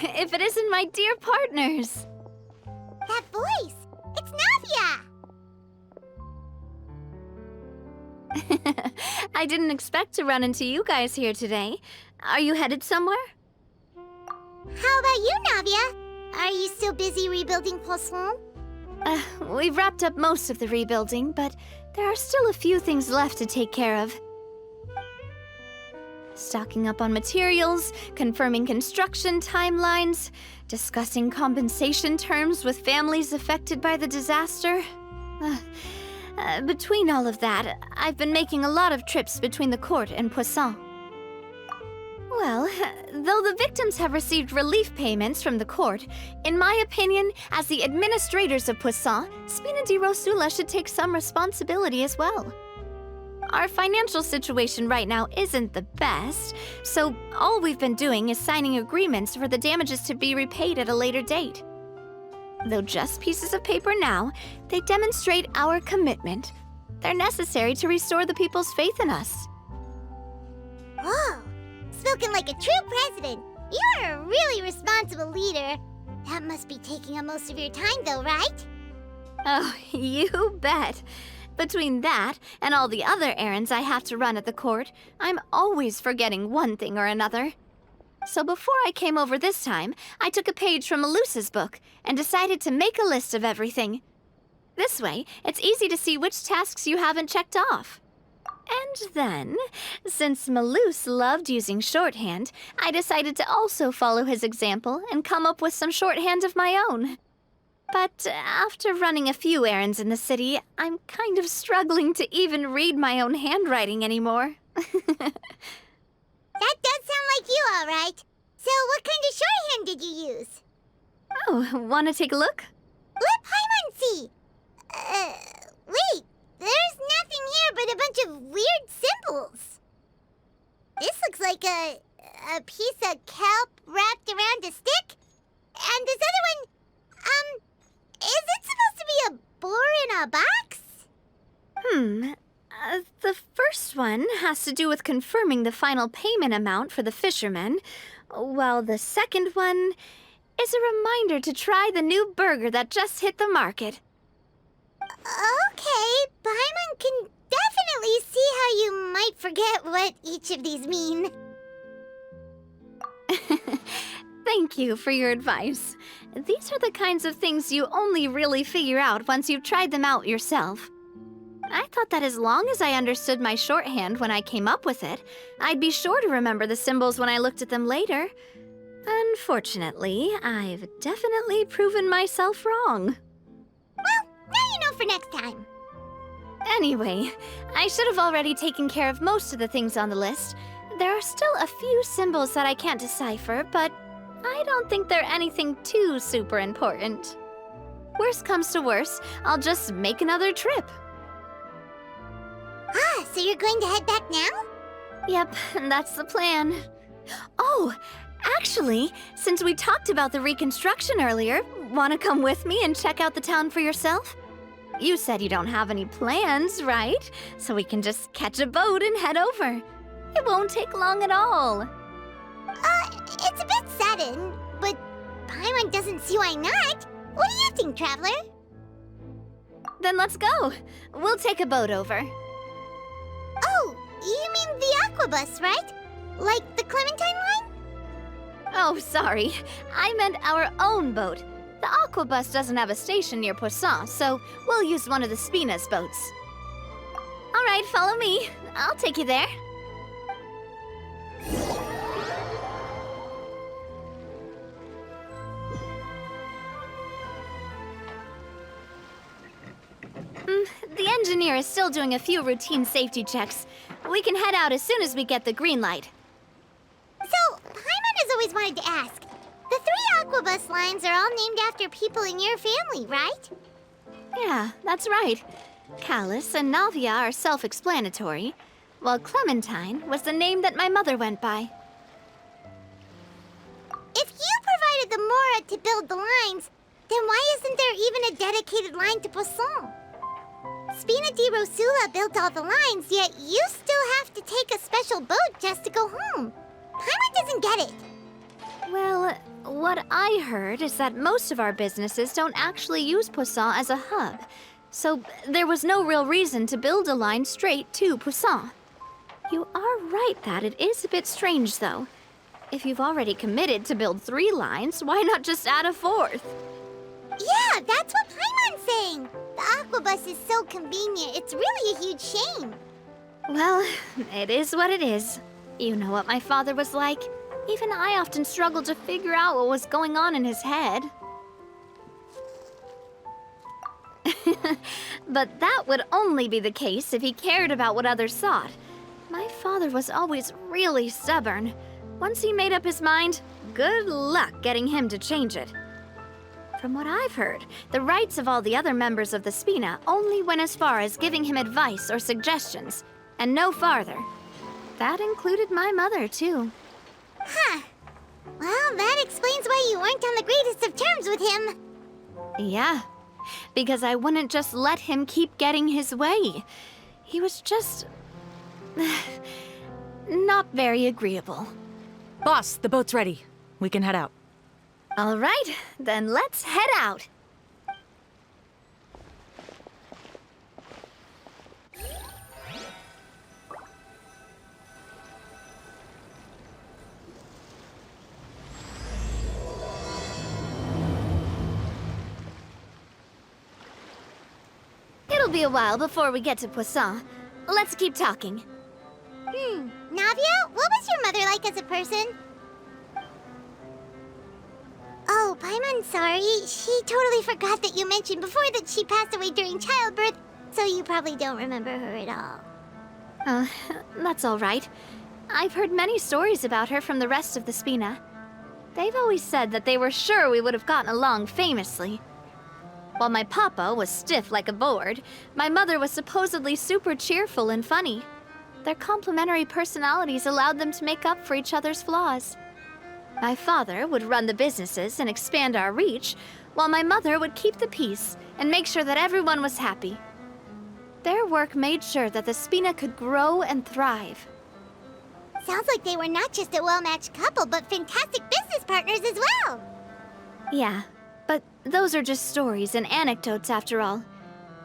if it isn't my dear partners? That voice! It's Navia! I didn't expect to run into you guys here today. Are you headed somewhere? How about you, Navia? Are you still busy rebuilding Poisson? We've wrapped up most of the rebuilding, but there are still a few things left to take care of. Stocking up on materials, confirming construction timelines, discussing compensation terms with families affected by the disaster. Between all of that, I've been making a lot of trips between the court and Poisson. Well, though the victims have received relief payments from the court, in my opinion, as the administrators of Poisson, Spina di Rosula should take some responsibility as well. Our financial situation right now isn't the best, so all we've been doing is signing agreements for the damages to be repaid at a later date. Though just pieces of paper now, they demonstrate our commitment. They're necessary to restore the people's faith in us. Whoa! Spoken like a true president. You're a really responsible leader. That must be taking up most of your time though, right? Oh, you bet. Between that and all the other errands I have to run at the court, I'm always forgetting one thing or another. So before I came over this time, I took a page from Melusa's book and decided to make a list of everything. This way, it's easy to see which tasks you haven't checked off. And then, since Melus loved using shorthand, I decided to also follow his example and come up with some shorthand of my own. But after running a few errands in the city, I'm kind of struggling to even read my own handwriting anymore. That does sound like you, all right. So what kind of shorthand did you use? Oh, wanna take a look? Let Paimon see. Wait. There's nothing here but a bunch of weird symbols. This looks like a piece of kelp wrapped around a stick. And this other one, is it supposed to be a boar in a box? The first one has to do with confirming the final payment amount for the fishermen, while the second one is a reminder to try the new burger that just hit the market. Okay, Paimon can definitely see how you might forget what each of these mean. Thank you for your advice. These are the kinds of things you only really figure out once you've tried them out yourself. I thought that as long as I understood my shorthand when I came up with it, I'd be sure to remember the symbols when I looked at them later. Unfortunately, I've definitely proven myself wrong. Well, now you know for next time. Anyway, I should have already taken care of most of the things on the list. There are still a few symbols that I can't decipher, but I don't think they're anything too super important. Worst comes to worst, I'll just make another trip. Ah, so you're going to head back now? Yep, that's the plan. Oh, actually, since we talked about the reconstruction earlier, want to come with me and check out the town for yourself? You said you don't have any plans, right? So we can just catch a boat and head over. It won't take long at all. It's a bit sudden, but Paimon doesn't see why not. What do you think, Traveler? Then let's go. We'll take a boat over. Oh, you mean the aquabus, right? Like the Clementine line? Oh, sorry. I meant our own boat. The aquabus doesn't have a station near Poisson, so we'll use one of the Spina's boats. All right, follow me. I'll take you there. The engineer is still doing a few routine safety checks. We can head out as soon as we get the green light. So, Paimon has always wanted to ask. The 3 aquabus lines are all named after people in your family, right? Yeah, that's right. Callus and Navia are self-explanatory, while Clementine was the name that my mother went by. If you provided the Mora to build the lines, then why isn't there even a dedicated line to Poisson? Spina di Rosula built all the lines, yet you still have to take a special boat just to go home. Paimon doesn't get it. Well, what it is that most of our businesses don't actually use Poisson as a hub, so there was no real reason to build a line straight to Poisson. You are right that it is a bit strange, though. If you've already committed to build 3 lines, why not just add a 4th? Yeah, that's what Paimon's saying. The aquabus is so convenient, it's really a huge shame. Well, it is what it is. You know what my father was like. Even I often struggled to figure out what was going on in his head. But that would only be the case if he cared about what others thought. My father was always really stubborn. Once he made up his mind, good luck getting him to change it. From what I've heard, the rights of all the other members of the Spina only went as far as giving him advice or suggestions, and no farther. That included my mother, too. Huh. Well, that explains why you weren't on the greatest of terms with him. Yeah, because I wouldn't just let him keep getting his way. He was just... not very agreeable. Boss, the boat's ready. We can head out. All right, then let's head out. It'll be a while before we get to Poisson. Let's keep talking. Navia, what was your mother like as a person? Oh, Paimon, sorry. She totally forgot that you mentioned before that she passed away during childbirth, so you probably don't remember her at all. Oh, that's all right. I've heard many stories about her from the rest of the Spina. They've always said that they were sure we would have gotten along famously. While my papa was stiff like a board, my mother was supposedly super cheerful and funny. Their complementary personalities allowed them to make up for each other's flaws. My father would run the businesses and expand our reach, while my mother would keep the peace and make sure that everyone was happy. Their work made sure that the Spina could grow and thrive. Sounds like they were not just a well-matched couple, but fantastic business partners as well. Yeah, but those are just stories and anecdotes after all.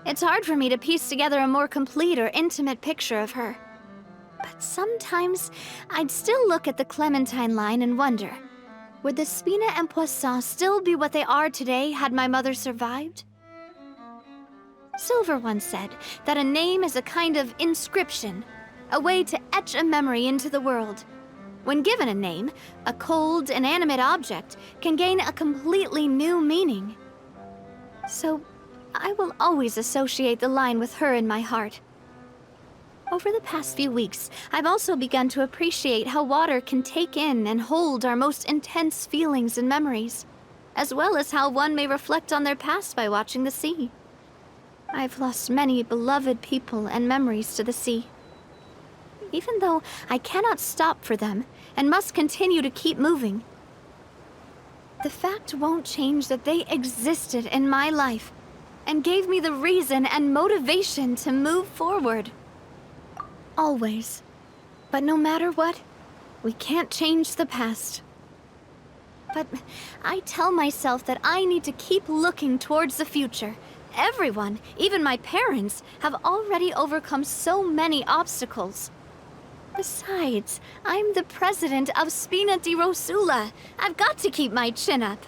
It's hard for me to piece together a more complete or intimate picture of her. But sometimes, I'd still look at the Clementine line and wonder, would the Spina and Poisson still be what they are today had my mother survived? Silver once said that a name is a kind of inscription, a way to etch a memory into the world. When given a name, a cold, inanimate object can gain a completely new meaning. So, I will always associate the line with her in my heart. Over the past few weeks, I've also begun to appreciate how water can take in and hold our most intense feelings and memories, as well as how one may reflect on their past by watching the sea. I've lost many beloved people and memories to the sea. Even though I cannot stop for them and must continue to keep moving, the fact won't change that they existed in my life and gave me the reason and motivation to move forward. Always. But no matter what, we can't change the past. But I tell myself that I need to keep looking towards the future. Everyone, even my parents, have already overcome so many obstacles. Besides, I'm the president of Spina di Rosula. I've got to keep my chin up.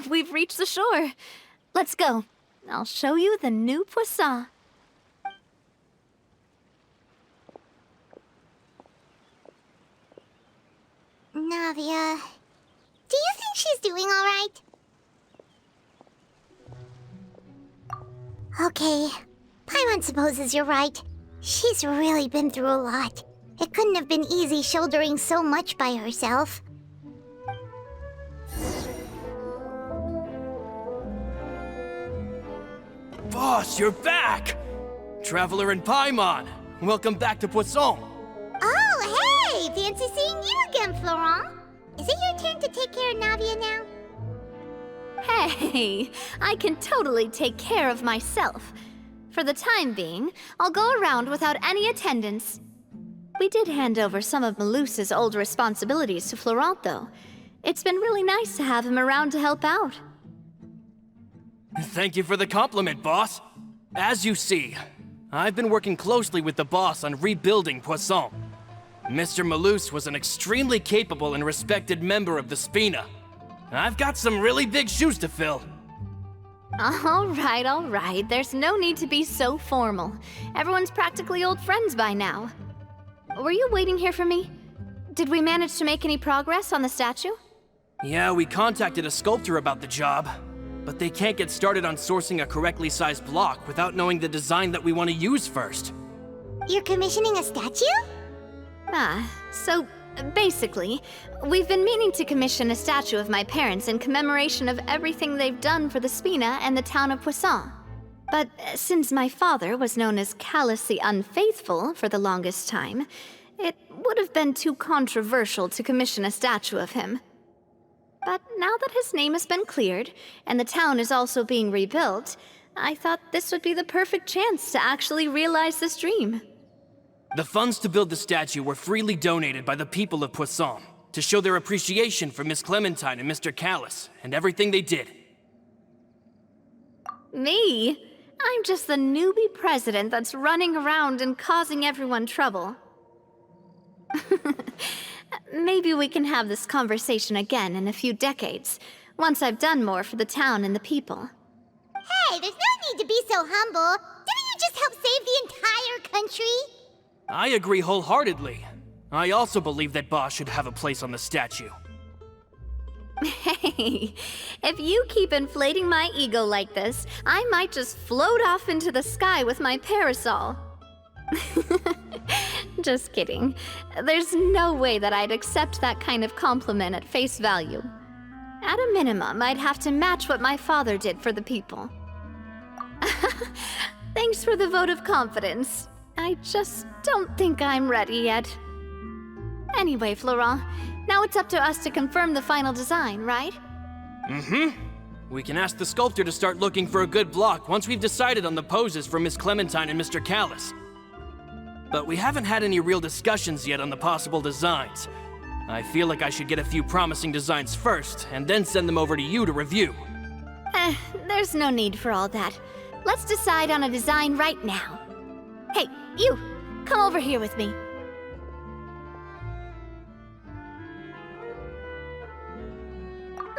We've reached the shore. Let's go. I'll show you the new Poisson. Navia, do you think she's doing all right? Okay, Paimon supposes you're right. She's really been through a lot. It couldn't have been easy shouldering so much by herself. Boss, you're back! Traveler and Paimon, welcome back to Poisson. Oh, hey! Fancy seeing you again, Florent. Is it your turn to take care of Navia now? Hey, I can totally take care of myself. For the time being, I'll go around without any attendance. We did hand over some of Malus's old responsibilities to Florent, though. It's been really nice to have him around to help out. Thank you for the compliment, boss. As you see, I've been working closely with the boss on rebuilding Poisson. Mr. Malus was an extremely capable and respected member of the Spina. I've got some really big shoes to fill. All right. There's no need to be so formal. Everyone's practically old friends by now. Were you waiting here for me? Did we manage to make any progress on the statue? Yeah, we contacted a sculptor about the job, but they can't get started on sourcing a correctly sized block without knowing the design that we want to use first. You're commissioning a statue? So basically, we've been meaning to commission a statue of my parents in commemoration of everything they've done for the Spina and the town of Poisson. But since my father was known as Callus the Unfaithful for the longest time, it would have been too controversial to commission a statue of him. But now that his name has been cleared, and the town is also being rebuilt, I thought this would be the perfect chance to actually realize this dream. The funds to build the statue were freely donated by the people of Poisson to show their appreciation for Miss Clementine and Mr. Callus and everything they did. Me? I'm just the newbie president that's running around and causing everyone trouble. Maybe we can have this conversation again in a few decades, once I've done more for the town and the people. Hey, there's no need to be so humble. Didn't you just help save the entire country? I agree wholeheartedly. I also believe that Boss should have a place on the statue. Hey, if you keep inflating my ego like this, I might just float off into the sky with my parasol. Just kidding. There's no way that I'd accept that kind of compliment at face value. At a minimum, I'd have to match what my father did for the people. Thanks for the vote of confidence. I just don't think I'm ready yet. Anyway, Florent, now it's up to us to confirm the final design, right? We can ask the sculptor to start looking for a good block once we've decided on the poses for Miss Clementine and Mr. Callus. But we haven't had any real discussions yet on the possible designs. I feel like I should get a few promising designs first, and then send them over to you to review. There's no need for all that. Let's decide on a design right now. Hey, you! Come over here with me.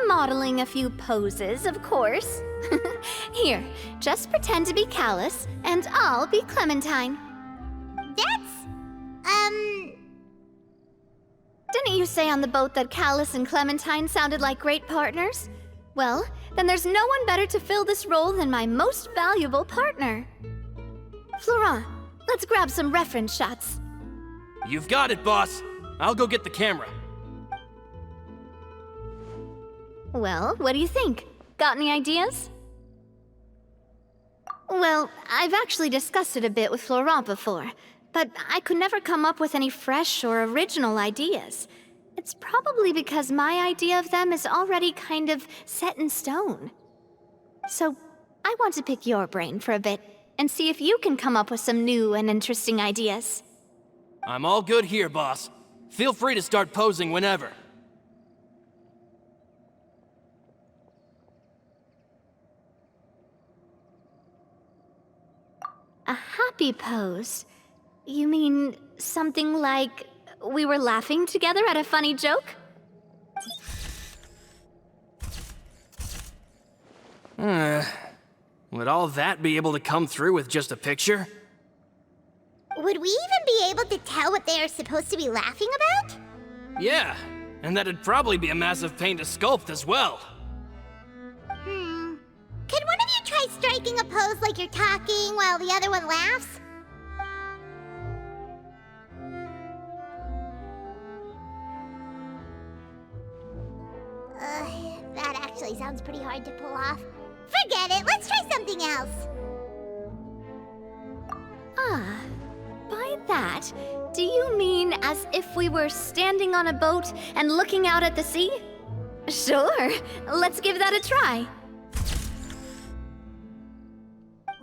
Modeling a few poses, of course. Here, just pretend to be Callus, and I'll be Clementine. Didn't you say on the boat that Callus and Clementine sounded like great partners? Well, then there's no one better to fill this role than my most valuable partner. Florent, let's grab some reference shots. You've got it, boss. I'll go get the camera. Well, what do you think? Got any ideas? Well, I've actually discussed it a bit with Florent before, but I could never come up with any fresh or original ideas. It's probably because my idea of them is already kind of set in stone. So, I want to pick your brain for a bit and see if you can come up with some new and interesting ideas. I'm all good here, boss. Feel free to start posing whenever. A happy pose? You mean something like we were laughing together at a funny joke? Would all that be able to come through with just a picture? Would we even be able to tell what they are supposed to be laughing about? Yeah, and that'd probably be a massive pain to sculpt as well. Could one of you try striking a pose like you're talking while the other one laughs? That actually sounds pretty hard to pull off. Forget it, let's try something else. By that, do you mean as if we were standing on a boat and looking out at the sea? Sure, let's give that a try.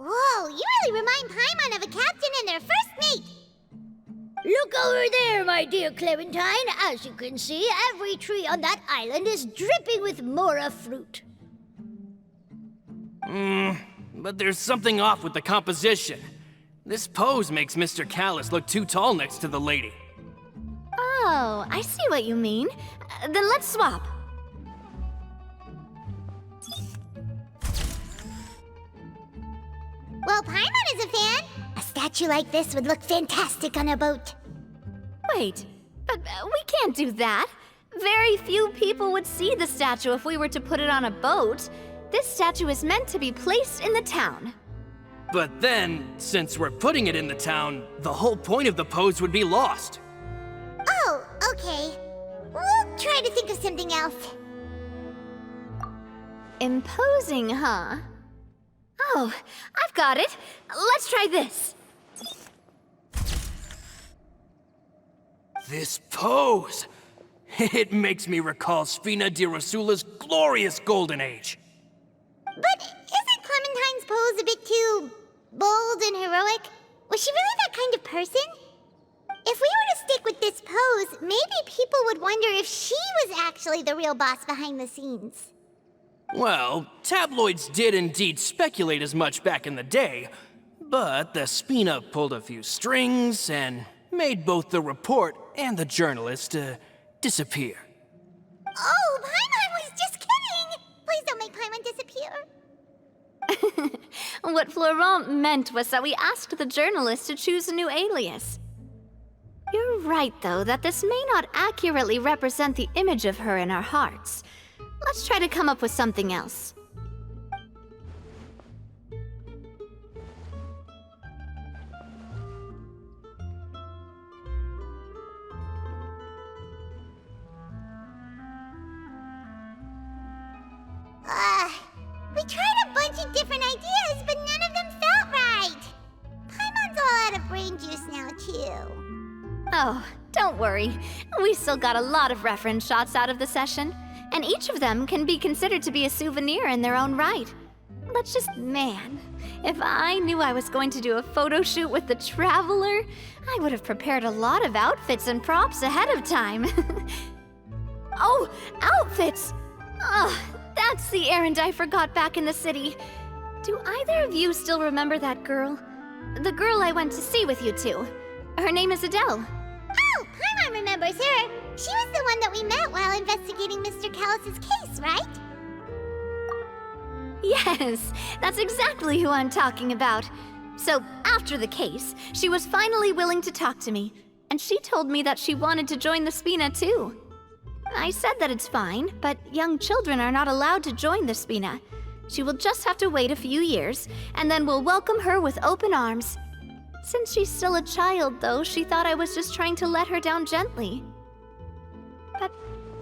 Whoa, you really remind Paimon of a captain and their first mate. Look over there, my dear Clementine. As you can see, every tree on that island is dripping with mora fruit. But there's something off with the composition. This pose makes Mr. Callus look too tall next to the lady. Oh, I see what you mean. Then let's swap. Well, Paimon is a fan. A statue like this would look fantastic on a boat. Wait, but we can't do that. Very few people would see the statue if we were to put it on a boat. This statue is meant to be placed in the town. But then, since we're putting it in the town, the whole point of the pose would be lost. Oh, okay. We'll try to think of something else. Imposing, huh? Oh, I've got it. Let's try this. This pose! It makes me recall Sfina di Rasula's glorious golden age. But isn't Clementine's pose a bit too bold and heroic? Was she really that kind of person? If we were to stick with this pose, maybe people would wonder if she was actually the real boss behind the scenes. Well, tabloids did indeed speculate as much back in the day, but the Spina pulled a few strings and made both the report and the journalist disappear. Oh, Paimon was just kidding! Please don't make Paimon disappear. What Florent meant was that we asked the journalist to choose a new alias. You're right, though, that this may not accurately represent the image of her in our hearts. Let's try to come up with something else. We tried a bunch of different ideas, but none of them felt right. Paimon's all out of brain juice now, too. Oh, don't worry. We still got a lot of reference shots out of the session, and each of them can be considered to be a souvenir in their own right. Let's just, man, if I knew I was going to do a photo shoot with the Traveler, I would have prepared a lot of outfits and props ahead of time. Oh, outfits! Ugh, that's the errand I forgot back in the city. Do either of you still remember that girl? The girl I went to see with you two. Her name is Adele. Oh, Paimon remembers her. She was the one that we met while investigating Mr. Callus's case, right? Yes, that's exactly who I'm talking about. So, after the case, she was finally willing to talk to me, and she told me that she wanted to join the Spina too. I said that it's fine, but young children are not allowed to join the Spina. She will just have to wait a few years, and then we'll welcome her with open arms. Since she's still a child, though, she thought I was just trying to let her down gently. But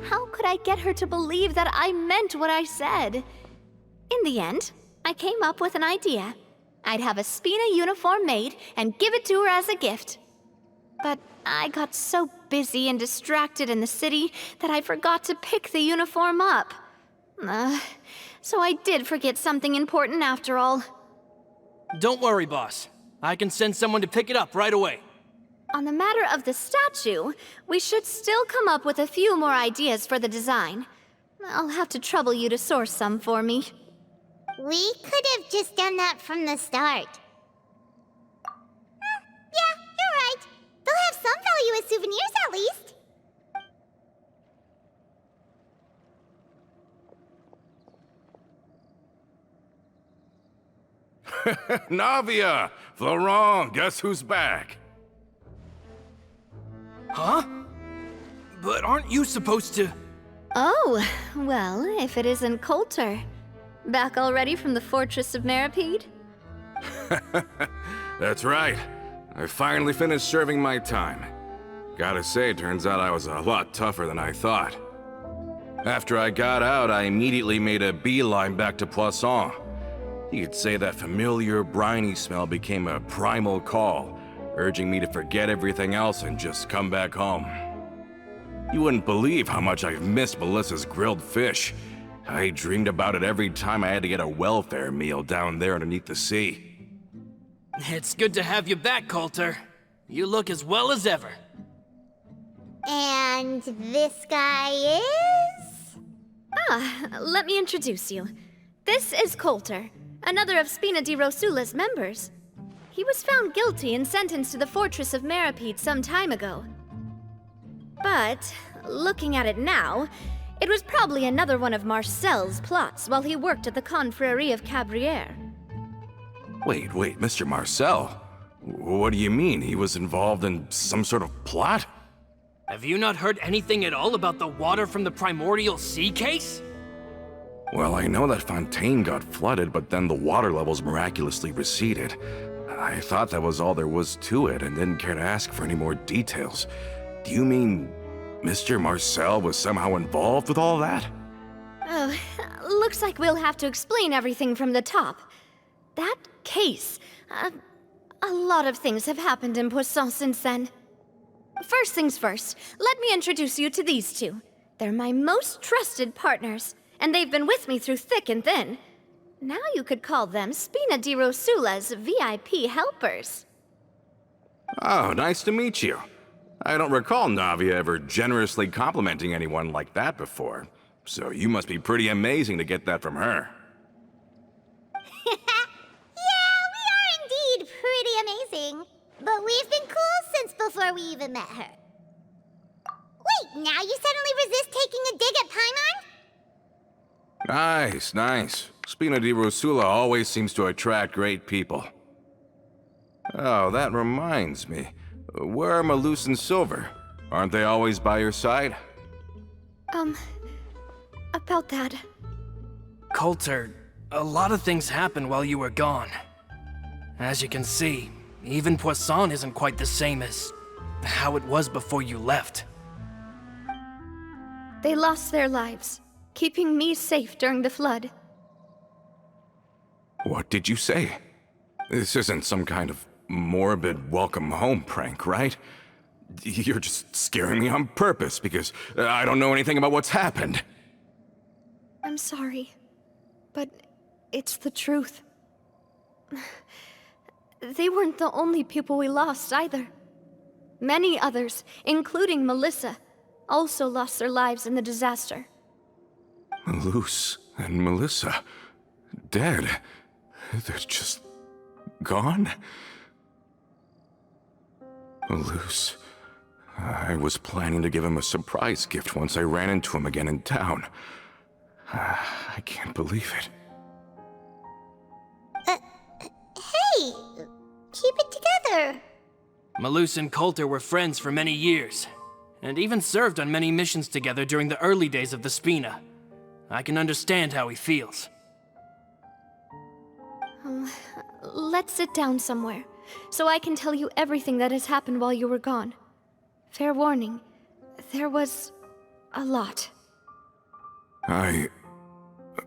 how could I get her to believe that I meant what I said? In the end, I came up with an idea. I'd have a Spina uniform made and give it to her as a gift. But I got so busy and distracted in the city that I forgot to pick the uniform up. So I did forget something important after all. Don't worry, boss. I can send someone to pick it up right away. On the matter of the statue, we should still come up with a few more ideas for the design. I'll have to trouble you to source some for me. We could have just done that from the start. Yeah, you're right. They'll have some value as souvenirs at least. Navia! Florent, guess who's back? Huh? But aren't you supposed to... Oh, well, if it isn't Coulter. Back already from the Fortress of Meripede? That's right. I finally finished serving my time. Gotta say, turns out I was a lot tougher than I thought. After I got out, I immediately made a beeline back to Poisson. You could say that familiar, briny smell became a primal call, urging me to forget everything else and just come back home. You wouldn't believe how much I've missed Melissa's grilled fish. I dreamed about it every time I had to get a welfare meal down there underneath the sea. It's good to have you back, Coulter. You look as well as ever. And this guy is? Let me introduce you. This is Coulter, another of Spina di Rosula's members. He was found guilty and sentenced to the Fortress of Meripede some time ago. But, looking at it now, it was probably another one of Marcel's plots while he worked at the Confrérie of Cabrières. Wait, Mr. Marcel? What do you mean? He was involved in some sort of plot? Have you not heard anything at all about the water from the primordial sea case? Well, I know that Fontaine got flooded, but then the water levels miraculously receded. I thought that was all there was to it and didn't care to ask for any more details. Do you mean Mr. Marcel was somehow involved with all that? Oh, looks like we'll have to explain everything from the top. That case, a lot of things have happened in Poisson since then. First things first, let me introduce you to these two. They're my most trusted partners, and they've been with me through thick and thin. Now you could call them Spina di Rosula's VIP helpers. Oh, nice to meet you. I don't recall Navi ever generously complimenting anyone like that before, so you must be pretty amazing to get that from her. Yeah, we are indeed pretty amazing. But we've been cool since before we even met her. Wait, now you suddenly resist taking a dig at Paimon? Nice. Spina di Rosula always seems to attract great people. Oh, that reminds me. Where are Malus and Silver? Aren't they always by your side? About that. Coulter, a lot of things happened while you were gone. As you can see, even Poisson isn't quite the same as how it was before you left. They lost their lives, keeping me safe during the flood. What did you say? This isn't some kind of morbid welcome home prank, right? You're just scaring me on purpose because I don't know anything about what's happened. I'm sorry, but it's the truth. They weren't the only people we lost either. Many others, including Melissa, also lost their lives in the disaster. Malus and Melissa, dead. They're just gone? Malus, I was planning to give him a surprise gift once I ran into him again in town. I can't believe it. Hey, keep it together. Malus and Coulter were friends for many years, and even served on many missions together during the early days of the Spina. I can understand how he feels. Let's sit down somewhere, so I can tell you everything that has happened while you were gone. Fair warning, there was a lot.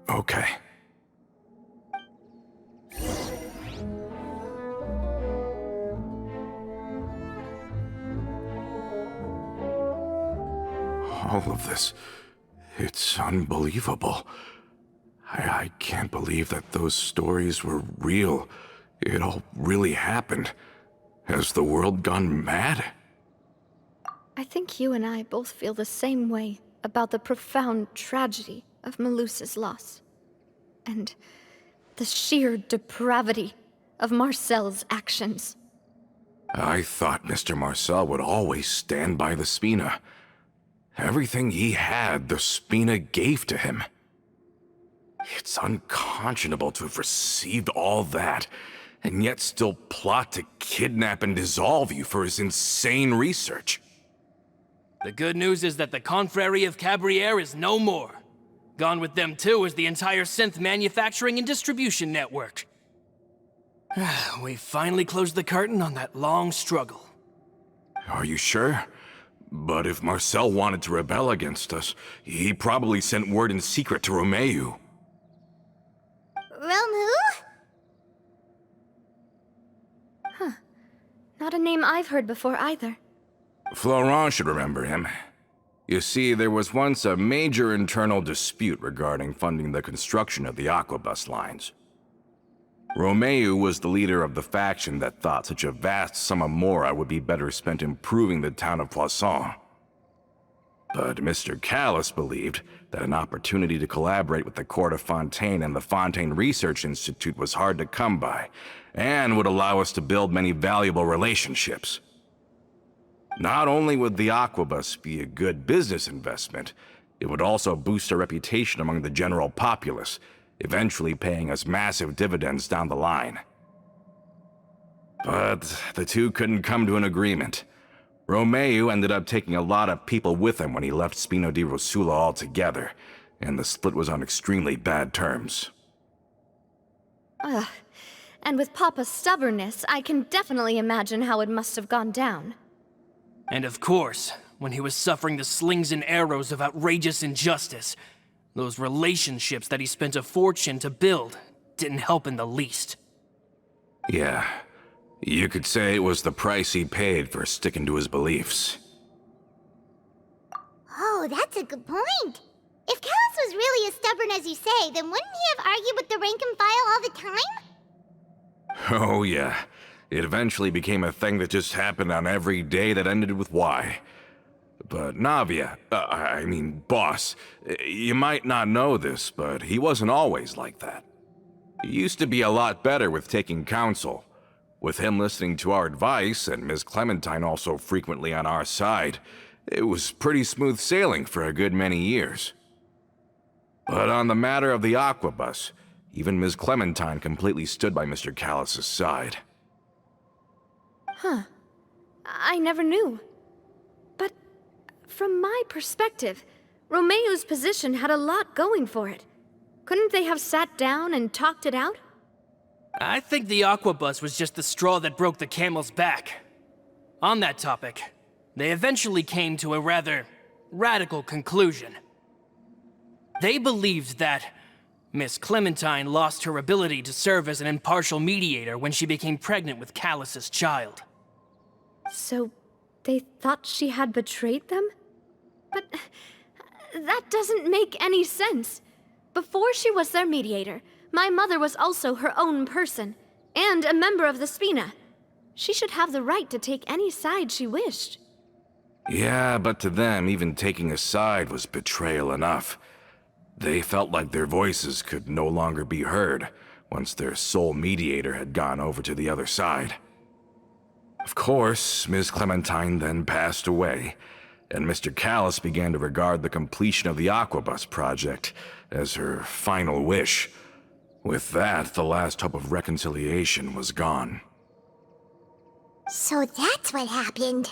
Okay. All of this, it's unbelievable. I can't believe that those stories were real. It all really happened. Has the world gone mad? I think you and I both feel the same way about the profound tragedy of Melusa's loss. And the sheer depravity of Marcel's actions. I thought Mr. Marcel would always stand by the Spina. Everything he had, the Spina gave to him. It's unconscionable to have received all that, and yet still plot to kidnap and dissolve you for his insane research. The good news is that the Confrérie of Cabrières is no more. Gone with them too is the entire synth manufacturing and distribution network. We finally closed the curtain on that long struggle. Are you sure? But if Marcel wanted to rebel against us, he probably sent word in secret to Romeu. Romu? Not a name I've heard before either. Florent should remember him. You see, there was once a major internal dispute regarding funding the construction of the Aquabus lines. Romeu was the leader of the faction that thought such a vast sum of mora would be better spent improving the town of Poisson. But Mr. Callis believed that an opportunity to collaborate with the court of Fontaine and the Fontaine Research Institute was hard to come by, and would allow us to build many valuable relationships. Not only would the Aquabus be a good business investment, it would also boost our reputation among the general populace, eventually paying us massive dividends down the line. But the two couldn't come to an agreement. Romeu ended up taking a lot of people with him when he left Spino di Rosula altogether, and the split was on extremely bad terms. Ugh. And with Papa's stubbornness, I can definitely imagine how it must have gone down. And of course, when he was suffering the slings and arrows of outrageous injustice, those relationships that he spent a fortune to build didn't help in the least. Yeah, you could say it was the price he paid for sticking to his beliefs. Oh, that's a good point. If Callis was really as stubborn as you say, then wouldn't he have argued with the rank and file all the time? Oh yeah, it eventually became a thing that just happened on every day that ended with Y. But Navia, boss, you might not know this, but he wasn't always like that. He used to be a lot better with taking counsel. With him listening to our advice, and Ms. Clementine also frequently on our side, it was pretty smooth sailing for a good many years. But on the matter of the Aquabus, even Ms. Clementine completely stood by Mr. Callis' side. Huh. I never knew. But from my perspective, Romeu's position had a lot going for it. Couldn't they have sat down and talked it out? I think the Aquabus was just the straw that broke the camel's back. On that topic, they eventually came to a rather radical conclusion. They believed that Miss Clementine lost her ability to serve as an impartial mediator when she became pregnant with Callis's child. So, they thought she had betrayed them? But that doesn't make any sense. Before she was their mediator, my mother was also her own person, and a member of the Spina. She should have the right to take any side she wished. Yeah, but to them, even taking a side was betrayal enough. They felt like their voices could no longer be heard once their sole mediator had gone over to the other side. Of course, Ms. Clementine then passed away, and Mr. Callis began to regard the completion of the Aquabus project as her final wish. With that, the last hope of reconciliation was gone. So that's what happened.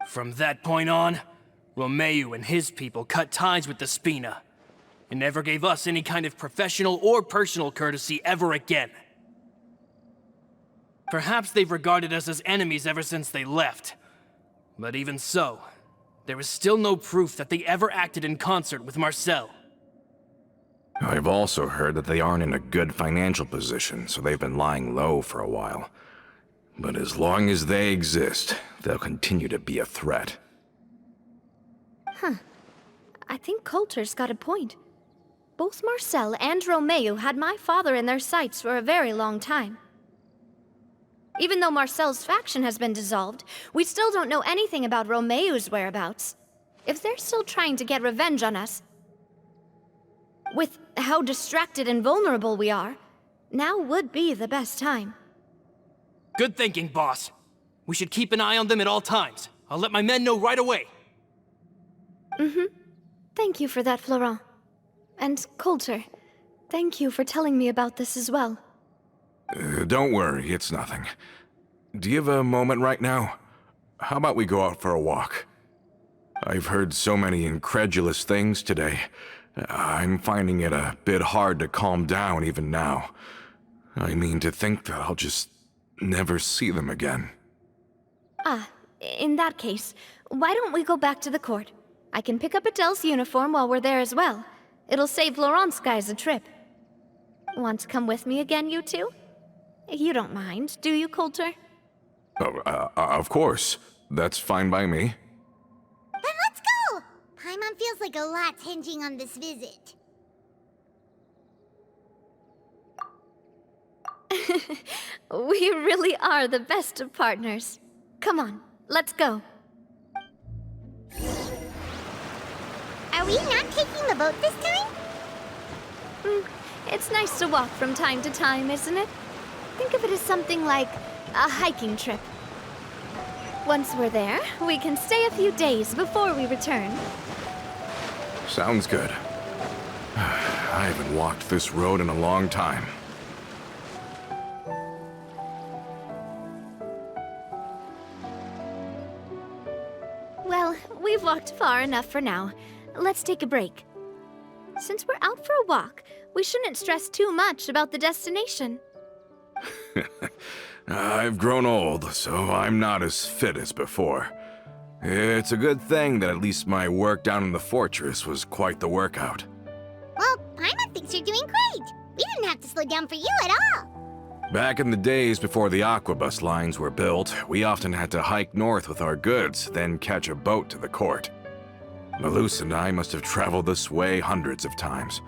From that point on, Romeu and his people cut ties with the Spina, and never gave us any kind of professional or personal courtesy ever again. Perhaps they've regarded us as enemies ever since they left. But even so, there is still no proof that they ever acted in concert with Marcel. I've also heard that they aren't in a good financial position, so they've been lying low for a while. But as long as they exist, they'll continue to be a threat. Huh. I think Coulter's got a point. Both Marcel and Romeu had my father in their sights for a very long time. Even though Marcel's faction has been dissolved, we still don't know anything about Romeu's whereabouts. If they're still trying to get revenge on us, with how distracted and vulnerable we are, now would be the best time. Good thinking, boss. We should keep an eye on them at all times. I'll let my men know right away. Thank you for that, Florent. And Coulter, thank you for telling me about this as well. Don't worry, it's nothing. Do you have a moment right now? How about we go out for a walk? I've heard so many incredulous things today. I'm finding it a bit hard to calm down even now. I mean, to think that I'll just never see them again. In that case, why don't we go back to the court? I can pick up Adele's uniform while we're there as well. It'll save Laurent's guys a trip. Want to come with me again, you two? You don't mind, do you, Coulter? Of course. That's fine by me. Then let's go! Paimon feels like a lot's hinging on this visit. We really are the best of partners. Come on, let's go. Are we not taking the boat this time? It's nice to walk from time to time, isn't it? Think of it as something like a hiking trip. Once we're there, we can stay a few days before we return. Sounds good. I haven't walked this road in a long time. Well, we've walked far enough for now. Let's take a break. Since we're out for a walk, we shouldn't stress too much about the destination. I've grown old, so I'm not as fit as before. It's a good thing that at least my work down in the fortress was quite the workout. Well, Paimon thinks you're doing great. We didn't have to slow down for you at all. Back in the days before the aquabus lines were built, we often had to hike north with our goods, then catch a boat to the court. Malus and I must have traveled this way hundreds of times.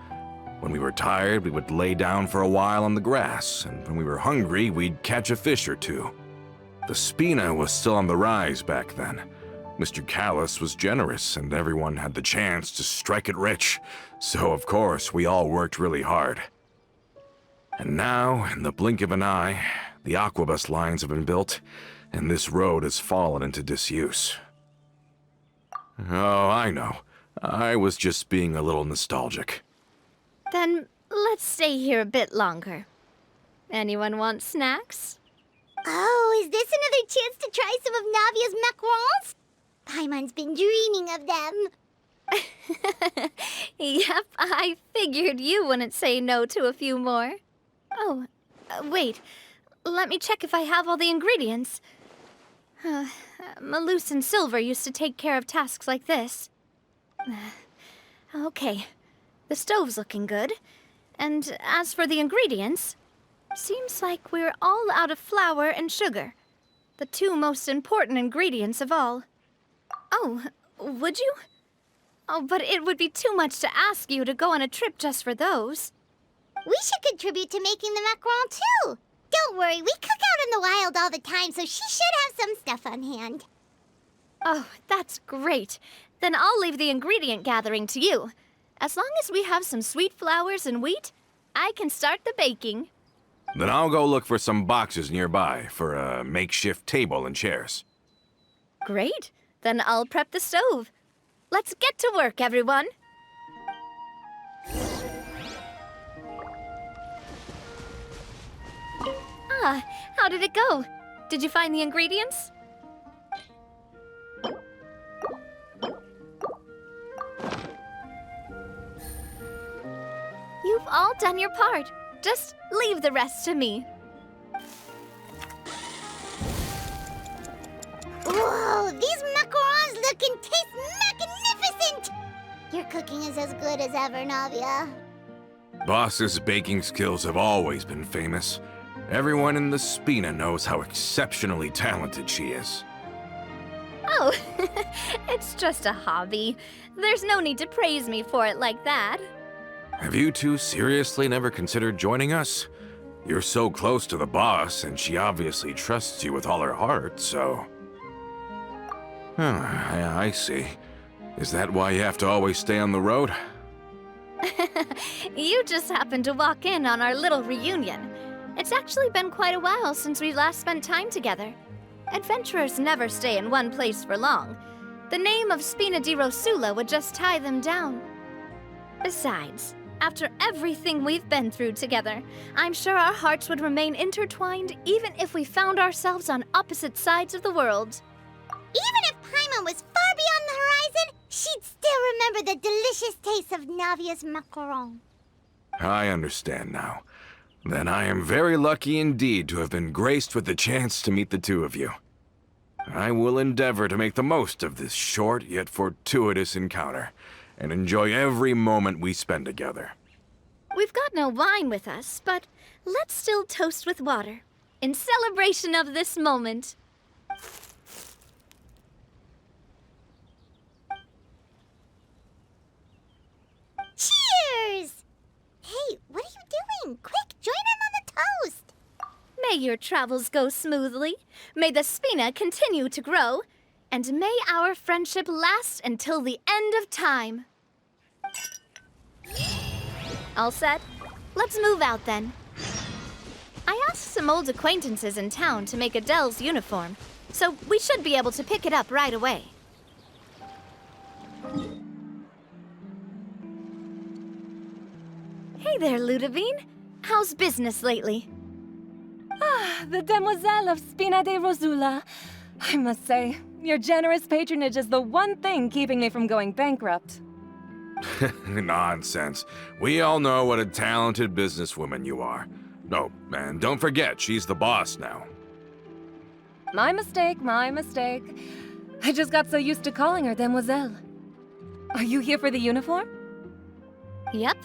When we were tired, we would lay down for a while on the grass, and when we were hungry, we'd catch a fish or two. The Spina was still on the rise back then. Mr. Callis was generous, and everyone had the chance to strike it rich, so of course we all worked really hard. And now, in the blink of an eye, the aquabus lines have been built, and this road has fallen into disuse. Oh, I know. I was just being a little nostalgic. Then let's stay here a bit longer. Anyone want snacks? Oh, is this another chance to try some of Navia's macarons? Paimon's been dreaming of them. Yep, I figured you wouldn't say no to a few more. Oh, wait. Let me check if I have all the ingredients. Malus and Silver used to take care of tasks like this. Okay, the stove's looking good. And as for the ingredients, seems like we're all out of flour and sugar. The two most important ingredients of all. Oh, would you? Oh, but it would be too much to ask you to go on a trip just for those. We should contribute to making the macaron too. Don't worry, we cook out in the wild all the time, so she should have some stuff on hand. Oh, that's great. Then I'll leave the ingredient gathering to you. As long as we have some sweet flowers and wheat, I can start the baking. Then I'll go look for some boxes nearby for a makeshift table and chairs. Great. Then I'll prep the stove. Let's get to work, everyone. Ah, how did it go? Did you find the ingredients? You've all done your part. Just leave the rest to me. Whoa, these macarons look and taste magnificent! Your cooking is as good as ever, Navia. Boss's baking skills have always been famous. Everyone in the Spina knows how exceptionally talented she is. Oh, it's just a hobby. There's no need to praise me for it like that. Have you two seriously never considered joining us? You're so close to the boss, and she obviously trusts you with all her heart, so... I see. Is that why you have to always stay on the road? You just happened to walk in on our little reunion. It's actually been quite a while since we last spent time together. Adventurers never stay in one place for long. The name of Spina di Rosula would just tie them down. Besides, after everything we've been through together, I'm sure our hearts would remain intertwined even if we found ourselves on opposite sides of the world. Even if Paimon was far beyond the horizon, she'd still remember the delicious taste of Navia's macaron. I understand now. Then I am very lucky indeed to have been graced with the chance to meet the two of you. I will endeavor to make the most of this short yet fortuitous encounter, and enjoy every moment we spend together. We've got no wine with us, but let's still toast with water, in celebration of this moment. Cheers! Hey, what are you doing? Quick, join in on the toast! May your travels go smoothly. May the Spina continue to grow. And may our friendship last until the end of time. All set? Let's move out then. I asked some old acquaintances in town to make Adele's uniform, so we should be able to pick it up right away. Hey there, Ludovine. How's business lately? The Demoiselle of Spina de Rosula. I must say, your generous patronage is the one thing keeping me from going bankrupt. Nonsense. We all know what a talented businesswoman you are. Oh, and don't forget, she's the boss now. My mistake, my mistake. I just got so used to calling her Demoiselle. Are you here for the uniform? Yep.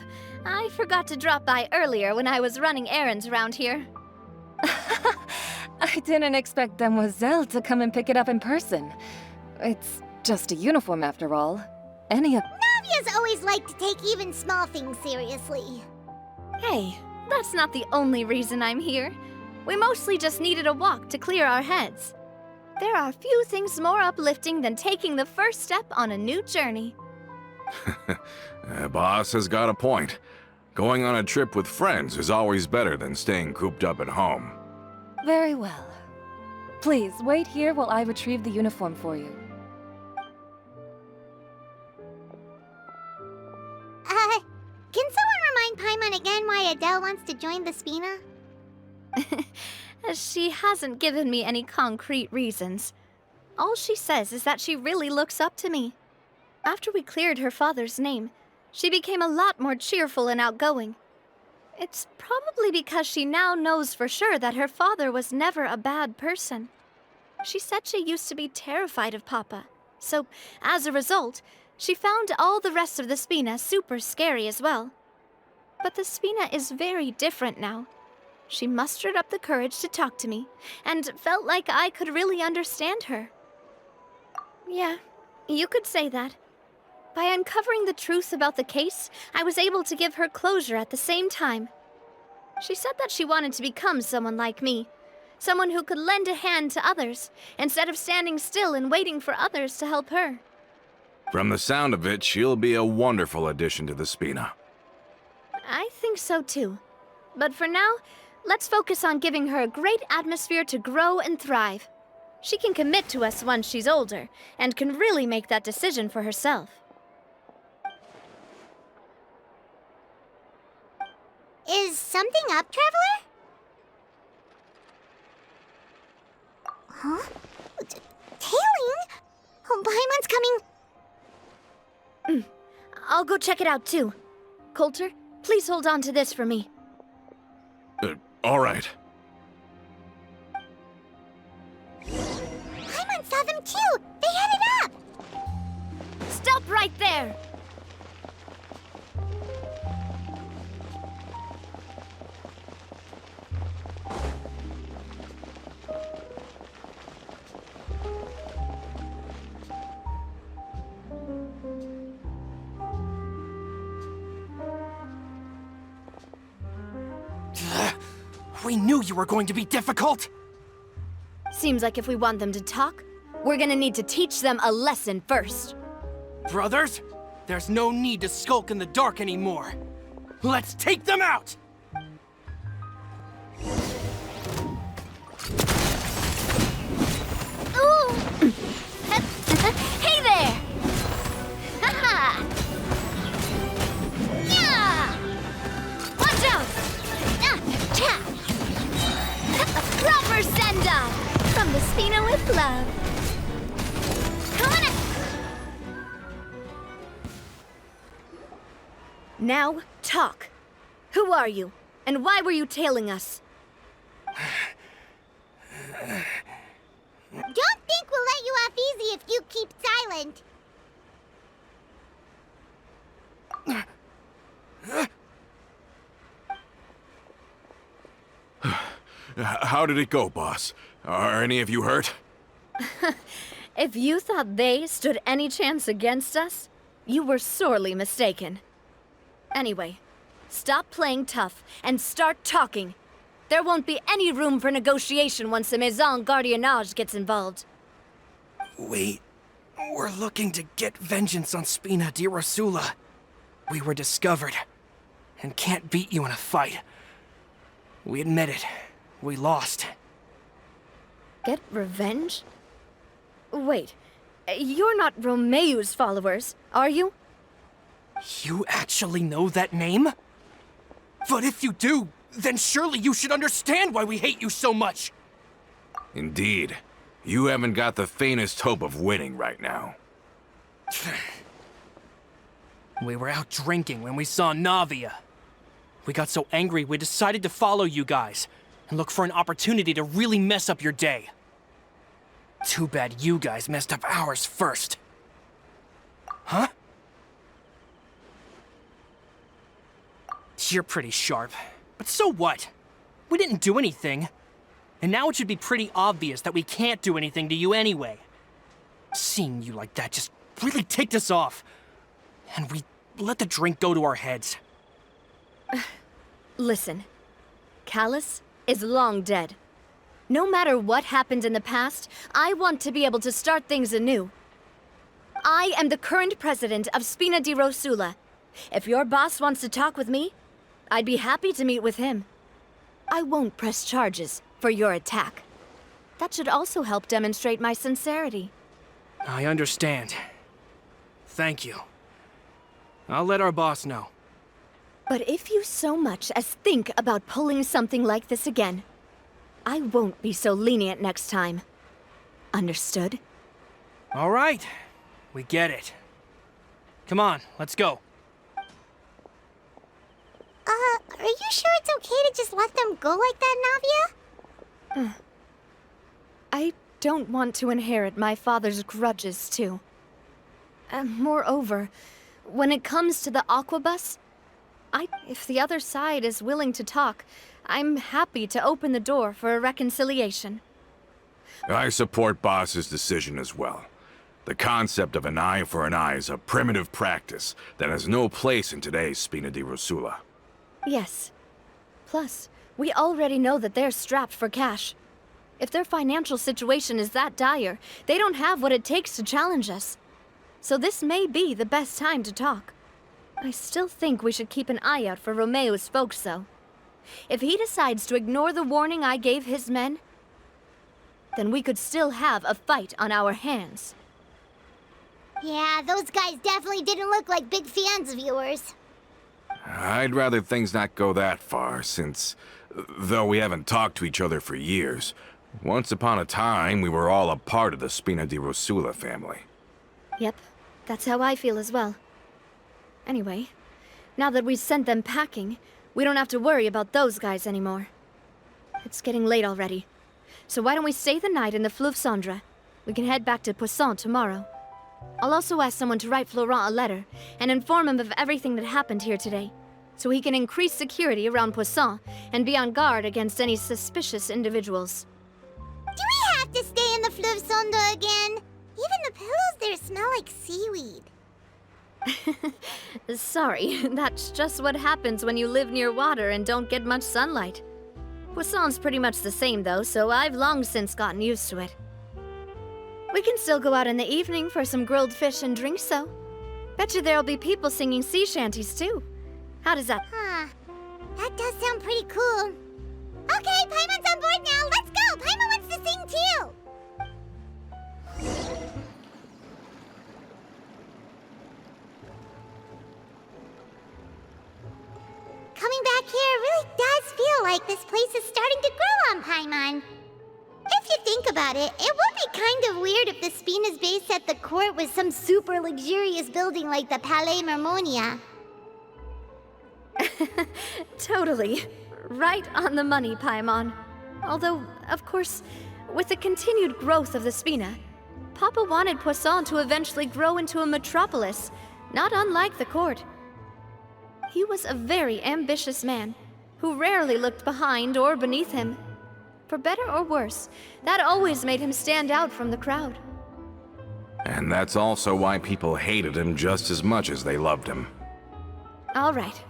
I forgot to drop by earlier when I was running errands around here. I didn't expect Demoiselle to come and pick it up in person. It's just a uniform after all. Any of... Navi has always liked to take even small things seriously. Hey, that's not the only reason I'm here. We mostly just needed a walk to clear our heads. There are few things more uplifting than taking the first step on a new journey. Boss has got a point. Going on a trip with friends is always better than staying cooped up at home. Very well. Please, wait here while I retrieve the uniform for you. Can someone remind Paimon again why Adele wants to join the Spina? She hasn't given me any concrete reasons. All she says is that she really looks up to me. After we cleared her father's name, she became a lot more cheerful and outgoing. It's probably because she now knows for sure that her father was never a bad person. She said she used to be terrified of Papa, so as a result, she found all the rest of the Spina super scary as well. But the Spina is very different now. She mustered up the courage to talk to me, and felt like I could really understand her. Yeah, you could say that. By uncovering the truth about the case, I was able to give her closure at the same time. She said that she wanted to become someone like me, someone who could lend a hand to others, instead of standing still and waiting for others to help her. From the sound of it, she'll be a wonderful addition to the Spina. I think so too. But for now, let's focus on giving her a great atmosphere to grow and thrive. She can commit to us once she's older, and can really make that decision for herself. Is something up, Traveler? Huh? Tailing? Oh, Paimon's coming. I'll go check it out too. Coulter, please hold on to this for me. All right. Paimon saw them too! They headed up! Stop right there! We knew you were going to be difficult! Seems like if we want them to talk, we're gonna need to teach them a lesson first. Brothers, there's no need to skulk in the dark anymore. Let's take them out! Ooh! Hey there! Haha! Yeah! Watch out! A proper send-off from the Spina with love. Come on! Now, talk. Who are you? And why were you tailing us? Don't think we'll let you off easy if you keep silent. How did it go, boss? Are any of you hurt? If you thought they stood any chance against us, you were sorely mistaken. Anyway, stop playing tough and start talking. There won't be any room for negotiation once the Maison Gardiennage gets involved. We're looking to get vengeance on Spina di Rosula. We were discovered, and can't beat you in a fight. We admit it. We lost. Get revenge? Wait, you're not Romeu's followers, are you? You actually know that name? But if you do, then surely you should understand why we hate you so much! Indeed. You haven't got the faintest hope of winning right now. We were out drinking when we saw Navia. We got so angry we decided to follow you guys and look for an opportunity to really mess up your day. Too bad you guys messed up ours first. Huh? You're pretty sharp, but so what? We didn't do anything. And now it should be pretty obvious that we can't do anything to you anyway. Seeing you like that just really ticked us off. And we let the drink go to our heads. Listen, Callus is long dead. No matter what happened in the past, I want to be able to start things anew. I am the current president of Spina di Rosula. If your boss wants to talk with me, I'd be happy to meet with him. I won't press charges for your attack. That should also help demonstrate my sincerity. I understand. Thank you. I'll let our boss know. But if you so much as think about pulling something like this again, I won't be so lenient next time. Understood? All right. We get it. Come on, let's go. Are you sure it's okay to just let them go like that, Navia? I don't want to inherit my father's grudges, too. Moreover, when it comes to the Aquabus, if the other side is willing to talk, I'm happy to open the door for a reconciliation. I support Boss's decision as well. The concept of an eye for an eye is a primitive practice that has no place in today's Spina di Rosula. Yes. Plus, we already know that they're strapped for cash. If their financial situation is that dire, they don't have what it takes to challenge us. So this may be the best time to talk. I still think we should keep an eye out for Romeu's folks, though. If he decides to ignore the warning I gave his men, then we could still have a fight on our hands. Yeah, those guys definitely didn't look like big fans of yours. I'd rather things not go that far, since, though we haven't talked to each other for years, once upon a time we were all a part of the Spina di Rosula family. Yep, that's how I feel as well. Anyway, now that we've sent them packing, we don't have to worry about those guys anymore. It's getting late already, so why don't we stay the night in the Fleuve Cendre? We can head back to Poisson tomorrow. I'll also ask someone to write Florent a letter and inform him of everything that happened here today, so he can increase security around Poisson and be on guard against any suspicious individuals. Do we have to stay in the Fleuve Cendre again? Even the pillows there smell like seaweed. Sorry, that's just what happens when you live near water and don't get much sunlight. Poisson's pretty much the same though, so I've long since gotten used to it. We can still go out in the evening for some grilled fish and drinks, though. Betcha there'll be people singing sea shanties, too. How does that... Huh. That does sound pretty cool. Okay, Paimon's on board now. Let's go. Paimon wants to sing, too. Coming back here really does feel like this place is starting to grow on Paimon. If you think about it, it would be kind of weird if the Spina's base at the court was some super luxurious building like the Palais Mermonia. Totally. Right on the money, Paimon. Although, of course, with the continued growth of the Spina, Papa wanted Poisson to eventually grow into a metropolis, not unlike the court. He was a very ambitious man, who rarely looked behind or beneath him. For better or worse, that always made him stand out from the crowd. And that's also why people hated him just as much as they loved him. All right.